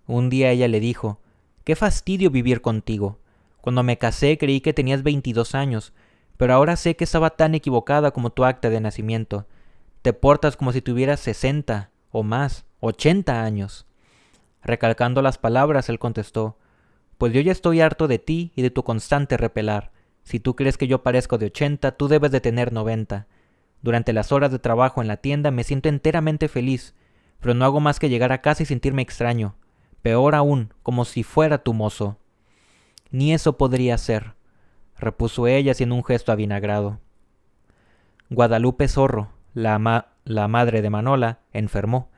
Un día ella le dijo: «Qué fastidio vivir contigo. Cuando me casé creí que tenías 22 años, pero ahora sé que estaba tan equivocada como tu acta de nacimiento. Te portas como si tuvieras 60 o más, 80 años». Recalcando las palabras, él contestó: «Pues yo ya estoy harto de ti y de tu constante repelar. Si tú crees que yo parezco de 80, tú debes de tener 90. Durante las horas de trabajo en la tienda me siento enteramente feliz, pero no hago más que llegar a casa y sentirme extraño. Peor aún, como si fuera tu mozo». «Ni eso podría ser», repuso ella haciendo un gesto avinagrado. Guadalupe Zorro, la madre de Manola, enfermó.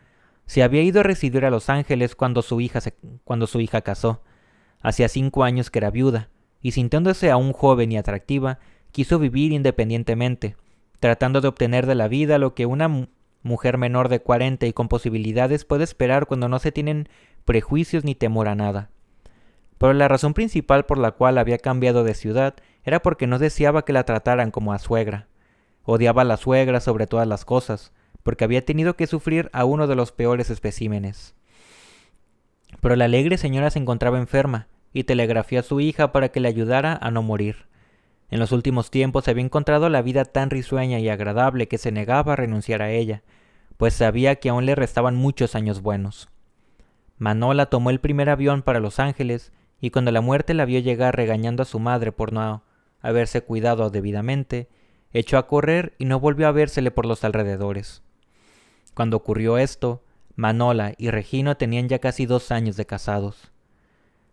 Se había ido a residir a Los Ángeles cuando su hija casó. Hacía 5 años que era viuda, y sintiéndose aún joven y atractiva, quiso vivir independientemente, tratando de obtener de la vida lo que una mujer menor de 40 y con posibilidades puede esperar cuando no se tienen prejuicios ni temor a nada. Pero la razón principal por la cual había cambiado de ciudad era porque no deseaba que la trataran como a suegra. Odiaba a la suegra sobre todas las cosas, porque había tenido que sufrir a uno de los peores especímenes. Pero la alegre señora se encontraba enferma, y telegrafió a su hija para que le ayudara a no morir. En los últimos tiempos había encontrado la vida tan risueña y agradable que se negaba a renunciar a ella, pues sabía que aún le restaban muchos años buenos. Manola tomó el primer avión para Los Ángeles, y cuando la muerte la vio llegar regañando a su madre por no haberse cuidado debidamente, echó a correr y no volvió a vérsele por los alrededores. Cuando ocurrió esto, Manola y Regino tenían ya casi 2 años de casados.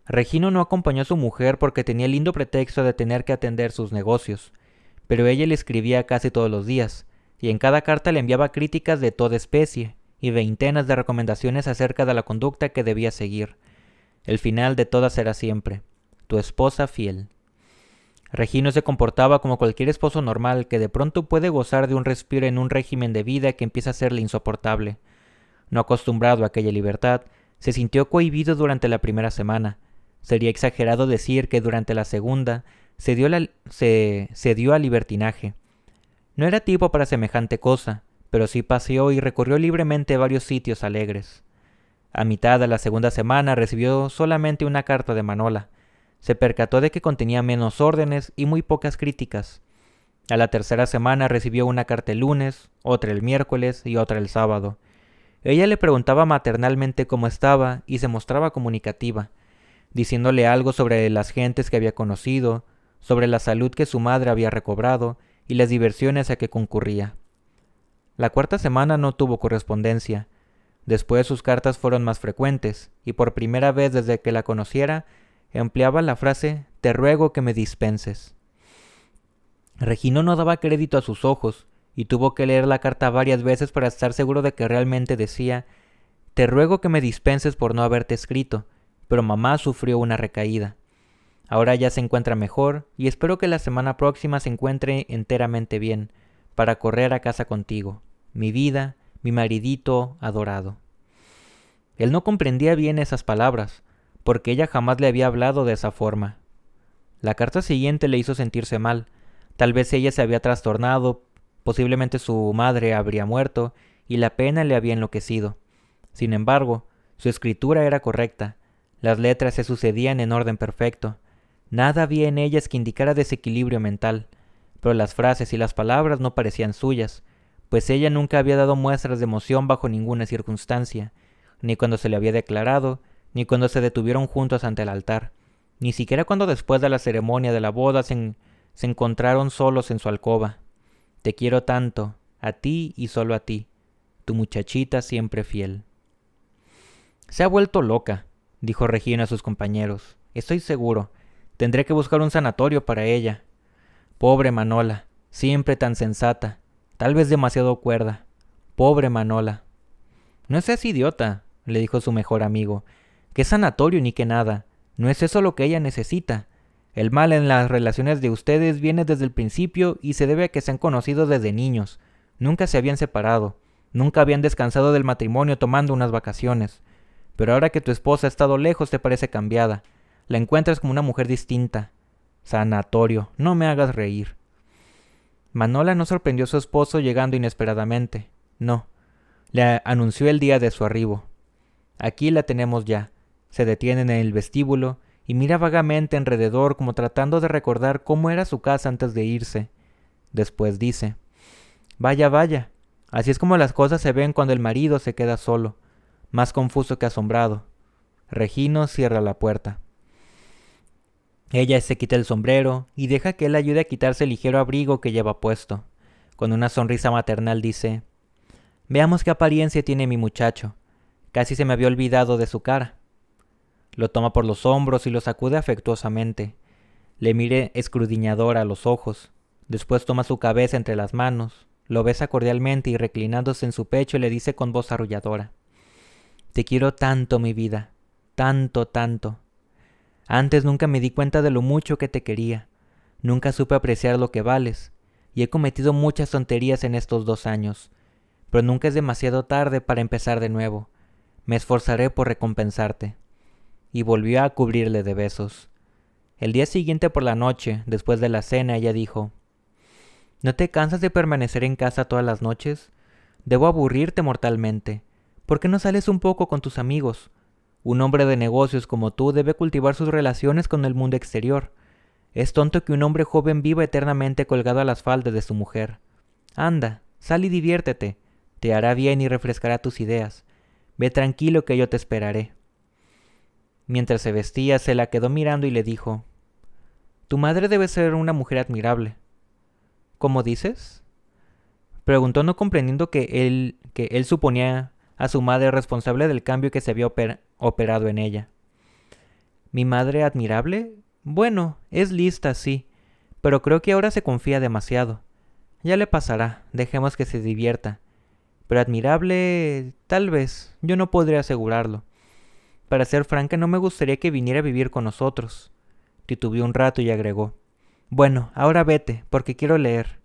Regino no acompañó a su mujer porque tenía el lindo pretexto de tener que atender sus negocios, pero ella le escribía casi todos los días, y en cada carta le enviaba críticas de toda especie, y veintenas de recomendaciones acerca de la conducta que debía seguir. El final de todas era siempre: tu esposa fiel. Regino se comportaba como cualquier esposo normal que de pronto puede gozar de un respiro en un régimen de vida que empieza a serle insoportable. No acostumbrado a aquella libertad, se sintió cohibido durante la primera semana. Sería exagerado decir que durante la segunda se dio al libertinaje. No era tipo para semejante cosa, pero sí paseó y recorrió libremente varios sitios alegres. A mitad de la segunda semana recibió solamente una carta de Manola. Se percató de que contenía menos órdenes y muy pocas críticas. A la tercera semana recibió una carta el lunes, otra el miércoles y otra el sábado. Ella le preguntaba maternalmente cómo estaba y se mostraba comunicativa, diciéndole algo sobre las gentes que había conocido, sobre la salud que su madre había recobrado y las diversiones a que concurría. La cuarta semana no tuvo correspondencia. Después sus cartas fueron más frecuentes, y por primera vez desde que la conociera, empleaba la frase «te ruego que me dispenses». Regino no daba crédito a sus ojos, y tuvo que leer la carta varias veces para estar seguro de que realmente decía «te ruego que me dispenses por no haberte escrito, pero mamá sufrió una recaída. Ahora ya se encuentra mejor, y espero que la semana próxima se encuentre enteramente bien, para correr a casa contigo, mi vida, mi maridito adorado». Él no comprendía bien esas palabras, porque ella jamás le había hablado de esa forma. La carta siguiente le hizo sentirse mal. Tal vez ella se había trastornado, posiblemente su madre habría muerto, y la pena le había enloquecido. Sin embargo, su escritura era correcta. Las letras se sucedían en orden perfecto. Nada había en ellas que indicara desequilibrio mental, pero las frases y las palabras no parecían suyas, pues ella nunca había dado muestras de emoción bajo ninguna circunstancia, ni cuando se le había declarado, ni cuando se detuvieron juntos ante el altar, ni siquiera cuando después de la ceremonia de la boda se encontraron solos en su alcoba. Te quiero tanto, a ti y solo a ti, tu muchachita siempre fiel. Se ha vuelto loca, dijo Regina a sus compañeros. Estoy seguro. Tendré que buscar un sanatorio para ella. Pobre Manola, siempre tan sensata, tal vez demasiado cuerda. Pobre Manola. No seas idiota, le dijo su mejor amigo. ¿Qué sanatorio ni qué nada? No es eso lo que ella necesita. El mal en las relaciones de ustedes viene desde el principio y se debe a que se han conocido desde niños. Nunca se habían separado. Nunca habían descansado del matrimonio tomando unas vacaciones. Pero ahora que tu esposa ha estado lejos te parece cambiada. La encuentras como una mujer distinta. Sanatorio, no me hagas reír. Manola no sorprendió a su esposo llegando inesperadamente. No. Le anunció el día de su arribo. Aquí la tenemos ya. Se detiene en el vestíbulo y mira vagamente alrededor como tratando de recordar cómo era su casa antes de irse. Después dice: Vaya, vaya. Así es como las cosas se ven cuando el marido se queda solo, más confuso que asombrado. Regino cierra la puerta. Ella se quita el sombrero y deja que él ayude a quitarse el ligero abrigo que lleva puesto. Con una sonrisa maternal dice: Veamos qué apariencia tiene mi muchacho. Casi se me había olvidado de su cara. Lo toma por los hombros y lo sacude afectuosamente. Le mira escudriñadora a los ojos. Después toma su cabeza entre las manos, lo besa cordialmente y reclinándose en su pecho le dice con voz arrulladora: Te quiero tanto, mi vida, tanto, tanto. Antes nunca me di cuenta de lo mucho que te quería. Nunca supe apreciar lo que vales, y he cometido muchas tonterías en estos 2 años. Pero nunca es demasiado tarde para empezar de nuevo. Me esforzaré por recompensarte. Y volvió a cubrirle de besos. El día siguiente por la noche, después de la cena, ella dijo: ¿No te cansas de permanecer en casa todas las noches? Debo aburrirte mortalmente. ¿Por qué no sales un poco con tus amigos? Un hombre de negocios como tú debe cultivar sus relaciones con el mundo exterior. Es tonto que un hombre joven viva eternamente colgado a las faldas de su mujer. Anda, sal y diviértete. Te hará bien y refrescará tus ideas. Ve tranquilo que yo te esperaré. Mientras se vestía, se la quedó mirando y le dijo: Tu madre debe ser una mujer admirable. ¿Cómo dices? Preguntó, no comprendiendo que él suponía a su madre responsable del cambio que se había operado en ella. ¿Mi madre admirable? Bueno, es lista, sí, pero creo que ahora se confía demasiado. Ya le pasará, dejemos que se divierta. Pero admirable, tal vez, yo no podría asegurarlo. Para ser franca, no me gustaría que viniera a vivir con nosotros. Titubeó un rato y agregó: Bueno, ahora vete, porque quiero leer.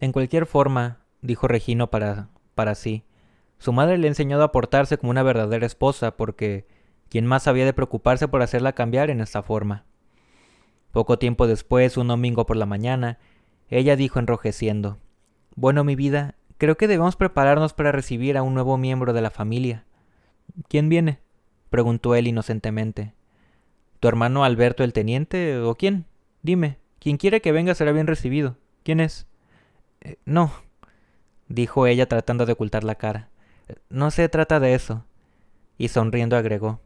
En cualquier forma, dijo Regino para sí, su madre le ha enseñado a portarse como una verdadera esposa, porque ¿quién más había de preocuparse por hacerla cambiar en esta forma? Poco tiempo después, un domingo por la mañana, ella dijo enrojeciendo: Bueno, mi vida, creo que debemos prepararnos para recibir a un nuevo miembro de la familia. ¿Quién viene?, preguntó él inocentemente. ¿Tu hermano Alberto el teniente o quién? Dime, quien quiera que venga será bien recibido. ¿Quién es? No, dijo ella tratando de ocultar la cara. No se trata de eso. Y sonriendo agregó: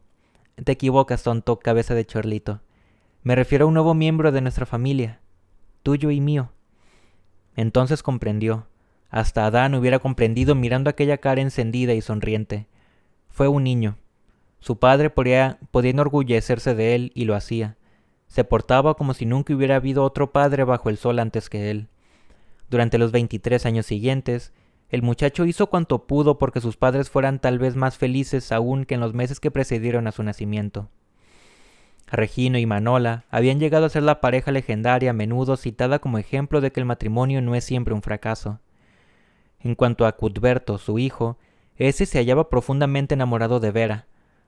Te equivocas, tonto, cabeza de chorlito. Me refiero a un nuevo miembro de nuestra familia, tuyo y mío. Entonces comprendió. Hasta Adán hubiera comprendido mirando aquella cara encendida y sonriente. Fue un niño. Su padre podía enorgullecerse de él y lo hacía. Se portaba como si nunca hubiera habido otro padre bajo el sol antes que él. Durante los 23 años siguientes, el muchacho hizo cuanto pudo porque sus padres fueran tal vez más felices aún que en los meses que precedieron a su nacimiento. Regino y Manola habían llegado a ser la pareja legendaria a menudo citada como ejemplo de que el matrimonio no es siempre un fracaso. En cuanto a Cuthberto, su hijo, ese se hallaba profundamente enamorado de Vera,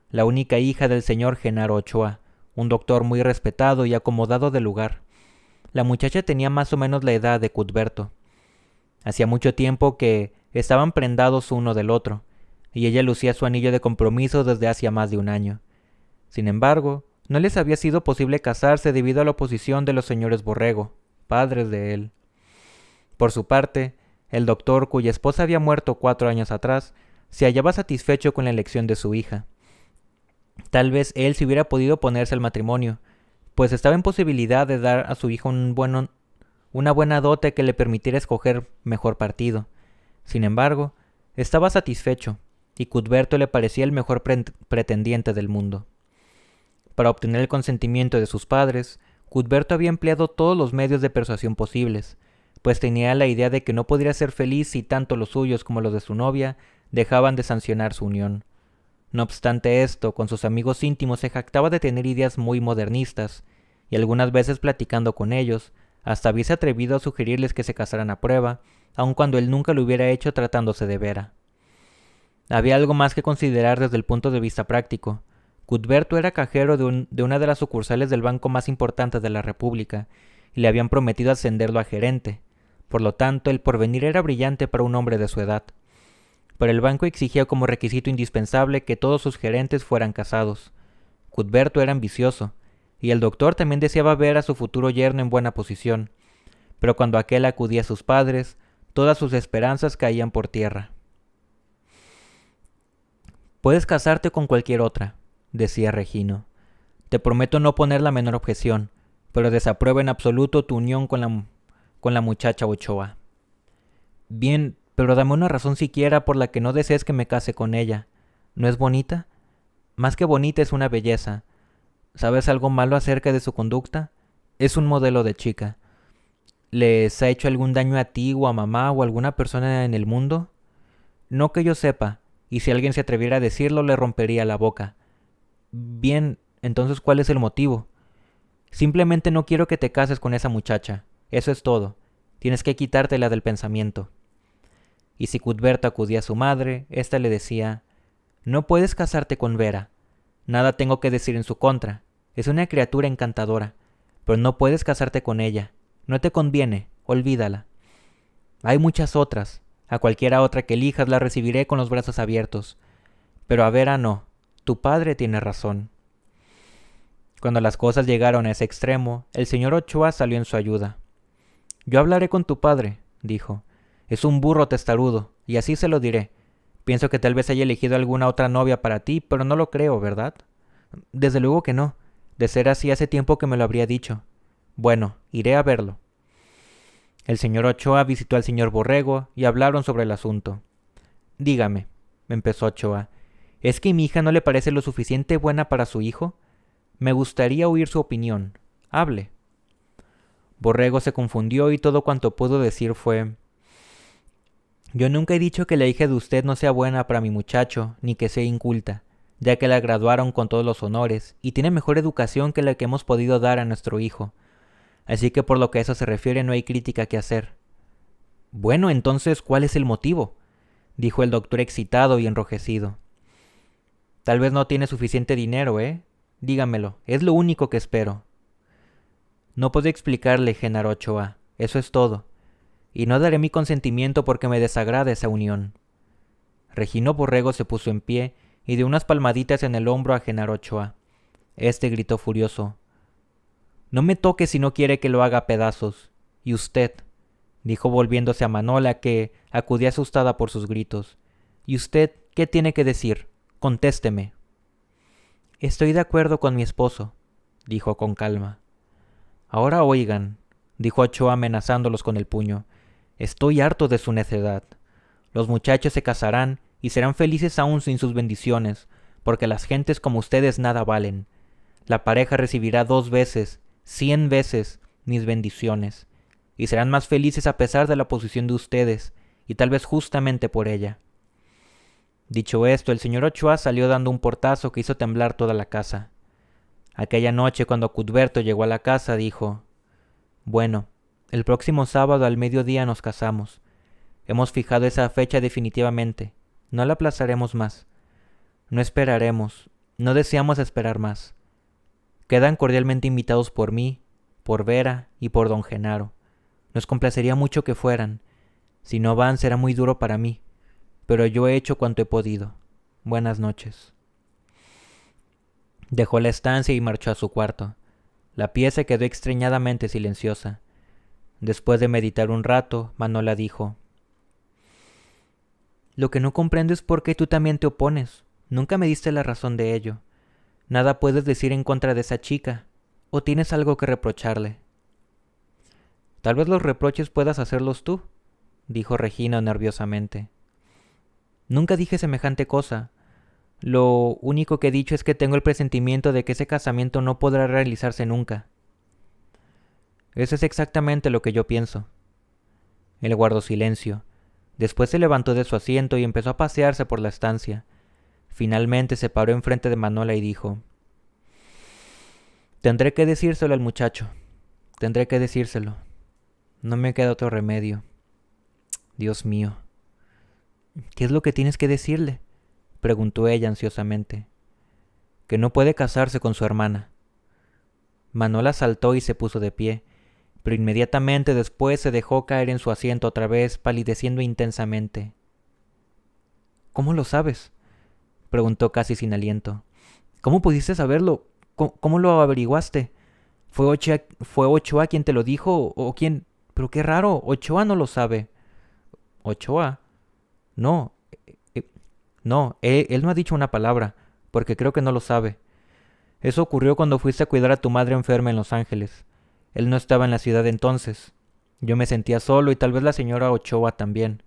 la única hija del señor Genaro Ochoa, un doctor muy respetado y acomodado del lugar. La muchacha tenía más o menos la edad de Cuthberto. Hacía mucho tiempo que estaban prendados uno del otro, y ella lucía su anillo de compromiso desde hacía más de un año. Sin embargo, no les había sido posible casarse debido a la oposición de los señores Borrego, padres de él. Por su parte, el doctor, cuya esposa había muerto 4 años atrás, se hallaba satisfecho con la elección de su hija. Tal vez él se hubiera podido oponerse al matrimonio, pues estaba en posibilidad de dar a su hijo una buena dote que le permitiera escoger mejor partido. Sin embargo, estaba satisfecho, y Cuthberto le parecía el mejor pretendiente del mundo. Para obtener el consentimiento de sus padres, Cuthberto había empleado todos los medios de persuasión posibles, pues tenía la idea de que no podría ser feliz si tanto los suyos como los de su novia dejaban de sancionar su unión. No obstante esto, con sus amigos íntimos se jactaba de tener ideas muy modernistas, y algunas veces platicando con ellos, hasta habíase atrevido a sugerirles que se casaran a prueba, aun cuando él nunca lo hubiera hecho tratándose de Vera. Había algo más que considerar desde el punto de vista práctico. Cuthberto era cajero de una de las sucursales del banco más importante de la República, y le habían prometido ascenderlo a gerente. Por lo tanto, el porvenir era brillante para un hombre de su edad. Pero el banco exigía como requisito indispensable que todos sus gerentes fueran casados. Cuthberto era ambicioso, y el doctor también deseaba ver a su futuro yerno en buena posición, pero cuando aquel acudía a sus padres, todas sus esperanzas caían por tierra. «Puedes casarte con cualquier otra», decía Regino. «Te prometo no poner la menor objeción, pero desapruebo en absoluto tu unión con la muchacha Ochoa». «Bien, pero dame una razón siquiera por la que no desees que me case con ella. ¿No es bonita?» «Más que bonita, es una belleza. ¿Sabes algo malo acerca de su conducta? Es un modelo de chica. ¿Les ha hecho algún daño a ti o a mamá o a alguna persona en el mundo?» «No que yo sepa, y si alguien se atreviera a decirlo le rompería la boca». «Bien, entonces ¿cuál es el motivo?» «Simplemente no quiero que te cases con esa muchacha. Eso es todo. Tienes que quitártela del pensamiento». Y si Cuthberto acudía a su madre, ésta le decía: «No puedes casarte con Vera. Nada tengo que decir en su contra. Es una criatura encantadora. Pero no puedes casarte con ella. No te conviene. Olvídala. Hay muchas otras. A cualquiera otra que elijas la recibiré con los brazos abiertos. Pero a Vera no. Tu padre tiene razón». Cuando las cosas llegaron a ese extremo, el señor Ochoa salió en su ayuda. «Yo hablaré con tu padre», dijo. «Es un burro testarudo, y así se lo diré. Pienso que tal vez haya elegido alguna otra novia para ti, pero no lo creo, ¿verdad?» «Desde luego que no. De ser así hace tiempo que me lo habría dicho. Bueno, iré a verlo». El señor Ochoa visitó al señor Borrego y hablaron sobre el asunto. «Dígame», empezó Ochoa, ¿Es que mi hija no le parece lo suficiente buena para su hijo? Me gustaría oír su opinión. Hable. Borrego se confundió y todo cuanto pudo decir fue: Yo nunca he dicho que la hija de usted no sea buena para mi muchacho, ni que sea inculta, ya que la graduaron con todos los honores y tiene mejor educación que la que hemos podido dar a nuestro hijo. Así que por lo que a eso se refiere no hay crítica que hacer. Bueno, entonces, ¿cuál es el motivo?, dijo el doctor excitado y enrojecido. Tal vez no tiene suficiente dinero, ¿eh? Dígamelo, es lo único que espero. No puedo explicarle, Genaro Ochoa, eso es todo, y no daré mi consentimiento porque me desagrada esa unión. Regino Borrego se puso en pie y dio unas palmaditas en el hombro a Genaro Ochoa. Este gritó furioso: No me toque si no quiere que lo haga a pedazos. Y usted, dijo volviéndose a Manola, que acudía asustada por sus gritos. ¿Y usted qué tiene que decir? Contésteme. Estoy de acuerdo con mi esposo, dijo con calma. Ahora oigan, dijo Ochoa amenazándolos con el puño. Estoy harto de su necedad. Los muchachos se casarán y serán felices aún sin sus bendiciones, porque las gentes como ustedes nada valen. La pareja recibirá 2 veces, 100 veces, mis bendiciones, y serán más felices a pesar de la posición de ustedes, y tal vez justamente por ella. Dicho esto, el señor Ochoa salió dando un portazo que hizo temblar toda la casa. Aquella noche, cuando Cuthberto llegó a la casa, dijo: Bueno, el próximo sábado al mediodía nos casamos. Hemos fijado esa fecha definitivamente. No la aplazaremos más. No esperaremos. No deseamos esperar más. Quedan cordialmente invitados por mí, por Vera y por don Genaro. Nos complacería mucho que fueran. Si no van, será muy duro para mí. Pero yo he hecho cuanto he podido. Buenas noches. Dejó la estancia y marchó a su cuarto. La pieza quedó extrañadamente silenciosa. Después de meditar un rato, Manola dijo: Lo que no comprendo es por qué tú también te opones. Nunca me diste la razón de ello. Nada puedes decir en contra de esa chica. ¿O tienes algo que reprocharle? Tal vez los reproches puedas hacerlos tú, dijo Regina nerviosamente. Nunca dije semejante cosa. Lo único que he dicho es que tengo el presentimiento de que ese casamiento no podrá realizarse nunca. Eso es exactamente lo que yo pienso. Él guardó silencio. Después se levantó de su asiento y empezó a pasearse por la estancia. Finalmente se paró enfrente de Manola y dijo: Tendré que decírselo al muchacho. Tendré que decírselo. No me queda otro remedio. Dios mío. ¿Qué es lo que tienes que decirle?, preguntó ella ansiosamente. Que no puede casarse con su hermana. Manola saltó y se puso de pie, pero inmediatamente después se dejó caer en su asiento otra vez, palideciendo intensamente. ¿Cómo lo sabes?, preguntó casi sin aliento. ¿Cómo pudiste saberlo? ¿Cómo lo averiguaste? ¿Fue Ochoa quien te lo dijo o quién? Pero qué raro, Ochoa no lo sabe. ¿Ochoa? No, no, él no ha dicho una palabra, porque creo que no lo sabe. Eso ocurrió cuando fuiste a cuidar a tu madre enferma en Los Ángeles. Él no estaba en la ciudad entonces. Yo me sentía solo y tal vez la señora Ochoa también.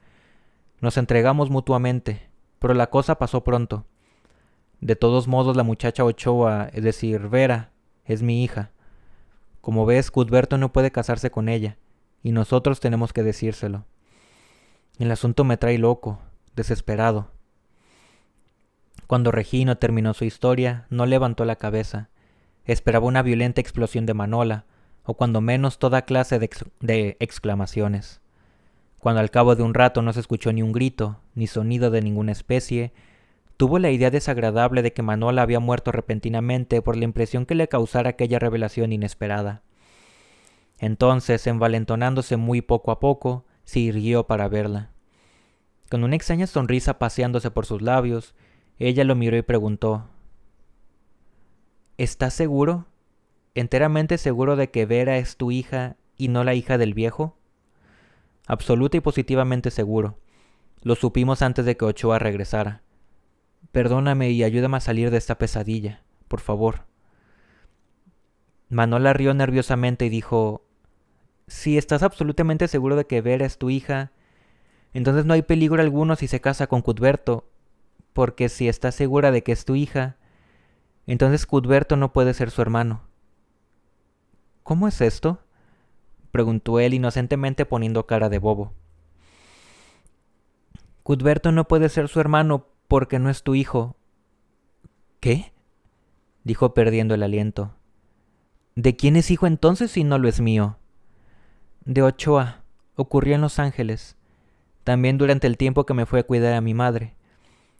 Nos entregamos mutuamente, pero la cosa pasó pronto. De todos modos, la muchacha Ochoa, es decir, Vera, es mi hija. Como ves, Cuthberto no puede casarse con ella, y nosotros tenemos que decírselo. El asunto me trae loco, desesperado. Cuando Regino terminó su historia, no levantó la cabeza. Esperaba una violenta explosión de Manola, o cuando menos toda clase de exclamaciones. Cuando al cabo de un rato no se escuchó ni un grito, ni sonido de ninguna especie, tuvo la idea desagradable de que Manola había muerto repentinamente por la impresión que le causara aquella revelación inesperada. Entonces, envalentonándose muy poco a poco, se irguió para verla. Con una extraña sonrisa paseándose por sus labios, ella lo miró y preguntó: ¿Estás seguro? ¿Enteramente seguro de que Vera es tu hija y no la hija del viejo? Absoluta y positivamente seguro. Lo supimos antes de que Ochoa regresara. Perdóname y ayúdame a salir de esta pesadilla, por favor. Manola rió nerviosamente y dijo: Si estás absolutamente seguro de que Vera es tu hija, entonces no hay peligro alguno si se casa con Cuthberto. porque si estás segura de que es tu hija, entonces Cuthberto no puede ser su hermano. ¿Cómo es esto?, preguntó él inocentemente poniendo cara de bobo. Cuthberto no puede ser su hermano porque no es tu hijo. ¿Qué?, dijo perdiendo el aliento. ¿De quién es hijo entonces si no lo es mío? De Ochoa. Ocurrió en Los Ángeles. También durante el tiempo que me fue a cuidar a mi madre.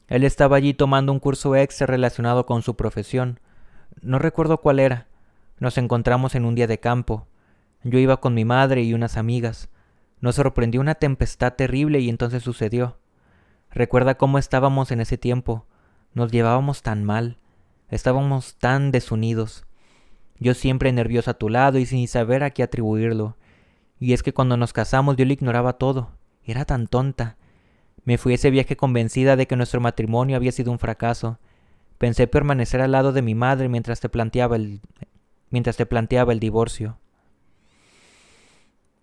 Él estaba allí tomando un curso extra relacionado con su profesión. No recuerdo cuál era. Nos encontramos en un día de campo. Yo iba con mi madre y unas amigas. Nos sorprendió una tempestad terrible y entonces sucedió. Recuerda cómo estábamos en ese tiempo. Nos llevábamos tan mal. Estábamos tan desunidos. Yo siempre nerviosa a tu lado y sin saber a qué atribuirlo. Y es que cuando nos casamos yo le ignoraba todo. Era tan tonta. Me fui a ese viaje convencida de que nuestro matrimonio había sido un fracaso. Pensé permanecer al lado de mi madre mientras te planteaba el divorcio.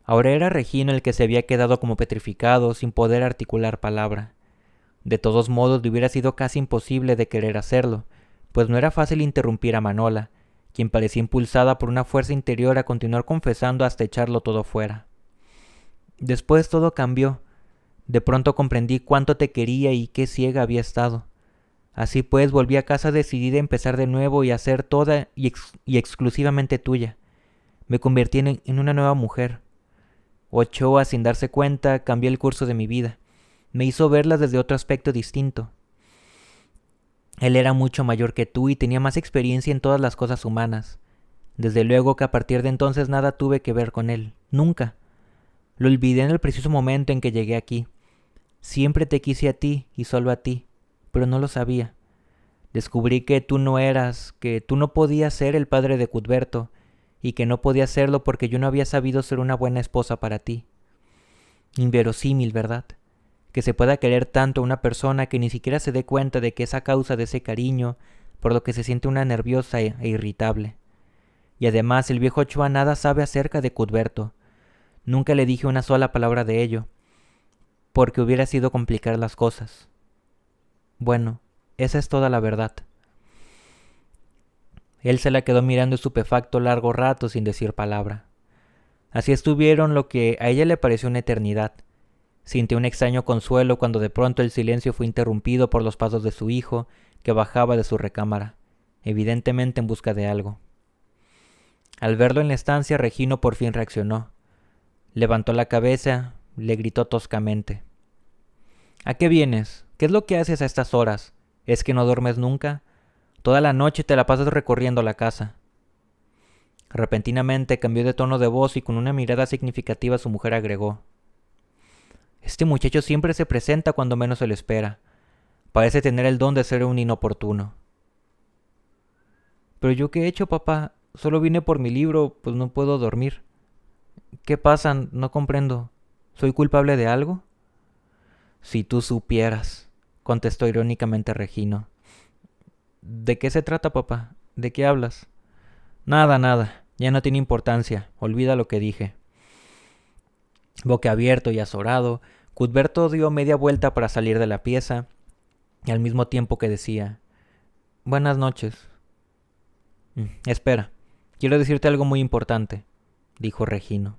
Ahora era Regino el que se había quedado como petrificado, sin poder articular palabra. De todos modos le hubiera sido casi imposible de querer hacerlo, pues no era fácil interrumpir a Manola, quien parecía impulsada por una fuerza interior a continuar confesando hasta echarlo todo fuera. Después todo cambió. De pronto comprendí cuánto te quería y qué ciega había estado. Así pues volví a casa decidida a empezar de nuevo y a ser toda y exclusivamente tuya. Me convertí en una nueva mujer. Ochoa, sin darse cuenta, cambió el curso de mi vida. Me hizo verlas desde otro aspecto distinto. Él era mucho mayor que tú y tenía más experiencia en todas las cosas humanas. Desde luego que a partir de entonces nada tuve que ver con él. Nunca. Lo olvidé en el preciso momento en que llegué aquí. Siempre te quise a ti y solo a ti, pero no lo sabía. Descubrí que tú no podías ser el padre de Cuthberto, y que no podía serlo porque yo no había sabido ser una buena esposa para ti. Inverosímil, ¿verdad? Que se pueda querer tanto a una persona que ni siquiera se dé cuenta de que es a causa de ese cariño por lo que se siente una nerviosa e irritable. Y además el viejo Ochoa nada sabe acerca de Cuthberto. Nunca le dije una sola palabra de ello, porque hubiera sido complicar las cosas. Bueno, esa es toda la verdad. Él se la quedó mirando estupefacto largo rato sin decir palabra. Así estuvieron lo que a ella le pareció una eternidad. Sintió un extraño consuelo cuando de pronto el silencio fue interrumpido por los pasos de su hijo, que bajaba de su recámara, evidentemente en busca de algo. Al verlo en la estancia, Regino por fin reaccionó. Levantó la cabeza, le gritó toscamente. ¿A qué vienes? ¿Qué es lo que haces a estas horas? ¿Es que no duermes nunca? Toda la noche te la pasas recorriendo la casa. Repentinamente cambió de tono de voz y con una mirada significativa su mujer agregó. Este muchacho siempre se presenta cuando menos se lo espera. Parece tener el don de ser un inoportuno. ¿Pero yo qué he hecho, papá? Solo vine por mi libro, pues no puedo dormir. ¿Qué pasa? No comprendo. ¿Soy culpable de algo? Si tú supieras, contestó irónicamente Regino. ¿De qué se trata, papá? ¿De qué hablas? Nada. Ya no tiene importancia. Olvida lo que dije. Boquiabierto y azorado, Cuthberto dio media vuelta para salir de la pieza, y al mismo tiempo que decía, «Buenas noches». Espera, quiero decirte algo muy importante, dijo Regino.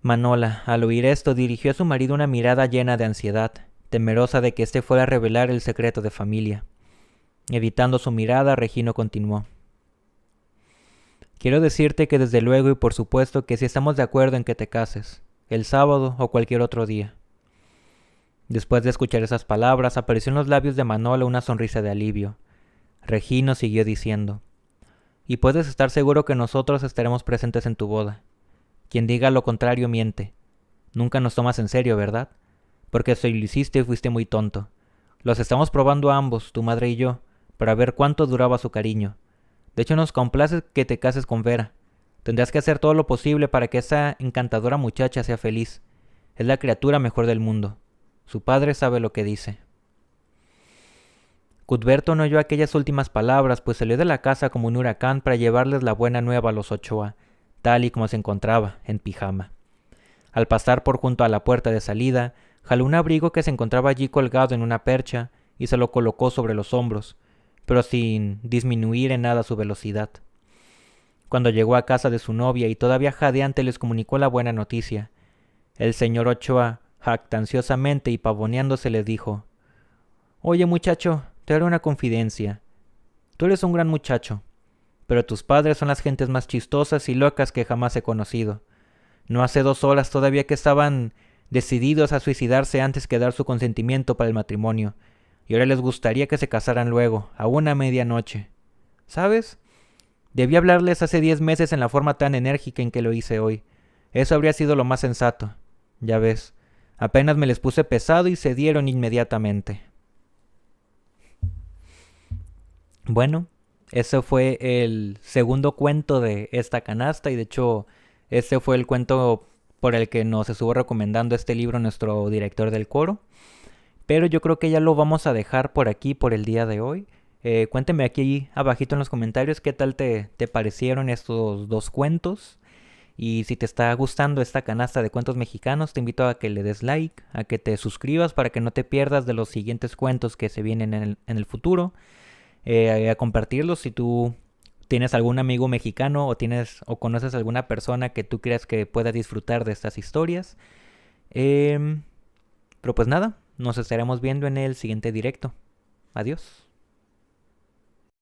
Manola, al oír esto, dirigió a su marido una mirada llena de ansiedad, temerosa de que éste fuera a revelar el secreto de familia. Evitando su mirada, Regino continuó. Quiero decirte que desde luego y por supuesto que si estamos de acuerdo en que te cases, el sábado o cualquier otro día. Después de escuchar esas palabras, apareció en los labios de Manola una sonrisa de alivio. Regino siguió diciendo, y puedes estar seguro que nosotros estaremos presentes en tu boda. Quien diga lo contrario miente. Nunca nos tomas en serio, ¿verdad? Porque si lo hiciste fuiste muy tonto. Los estamos probando ambos, tu madre y yo, para ver cuánto duraba su cariño. De hecho, nos complace que te cases con Vera. Tendrás que hacer todo lo posible para que esa encantadora muchacha sea feliz. Es la criatura mejor del mundo. Su padre sabe lo que dice. Cuthberto no oyó aquellas últimas palabras, pues salió de la casa como un huracán para llevarles la buena nueva a los Ochoa, tal y como se encontraba, en pijama. Al pasar por junto a la puerta de salida, jaló un abrigo que se encontraba allí colgado en una percha y se lo colocó sobre los hombros, pero sin disminuir en nada su velocidad. Cuando llegó a casa de su novia y todavía jadeante les comunicó la buena noticia, el señor Ochoa, jactanciosamente y pavoneándose, les dijo: «Oye, muchacho, te haré una confidencia. Tú eres un gran muchacho, pero tus padres son las gentes más chistosas y locas que jamás he conocido. No hace 2 horas todavía que estaban decididos a suicidarse antes que dar su consentimiento para el matrimonio, y ahora les gustaría que se casaran luego, a una medianoche. ¿Sabes? Debí hablarles hace 10 meses en la forma tan enérgica en que lo hice hoy. Eso habría sido lo más sensato. Ya ves, apenas me les puse pesado y cedieron inmediatamente». Bueno, ese fue el segundo cuento de esta canasta y de hecho este fue el cuento por el que nos estuvo recomendando este libro nuestro director del coro. Pero yo creo que ya lo vamos a dejar por aquí por el día de hoy. Cuénteme aquí abajito en los comentarios qué tal te parecieron estos 2 cuentos. Y si te está gustando esta canasta de cuentos mexicanos, te invito a que le des like, a que te suscribas para que no te pierdas de los siguientes cuentos que se vienen en el futuro. A compartirlos si tú tienes algún amigo mexicano o conoces alguna persona que tú creas que pueda disfrutar de estas historias. Pero pues nada, nos estaremos viendo en el siguiente directo. Adiós.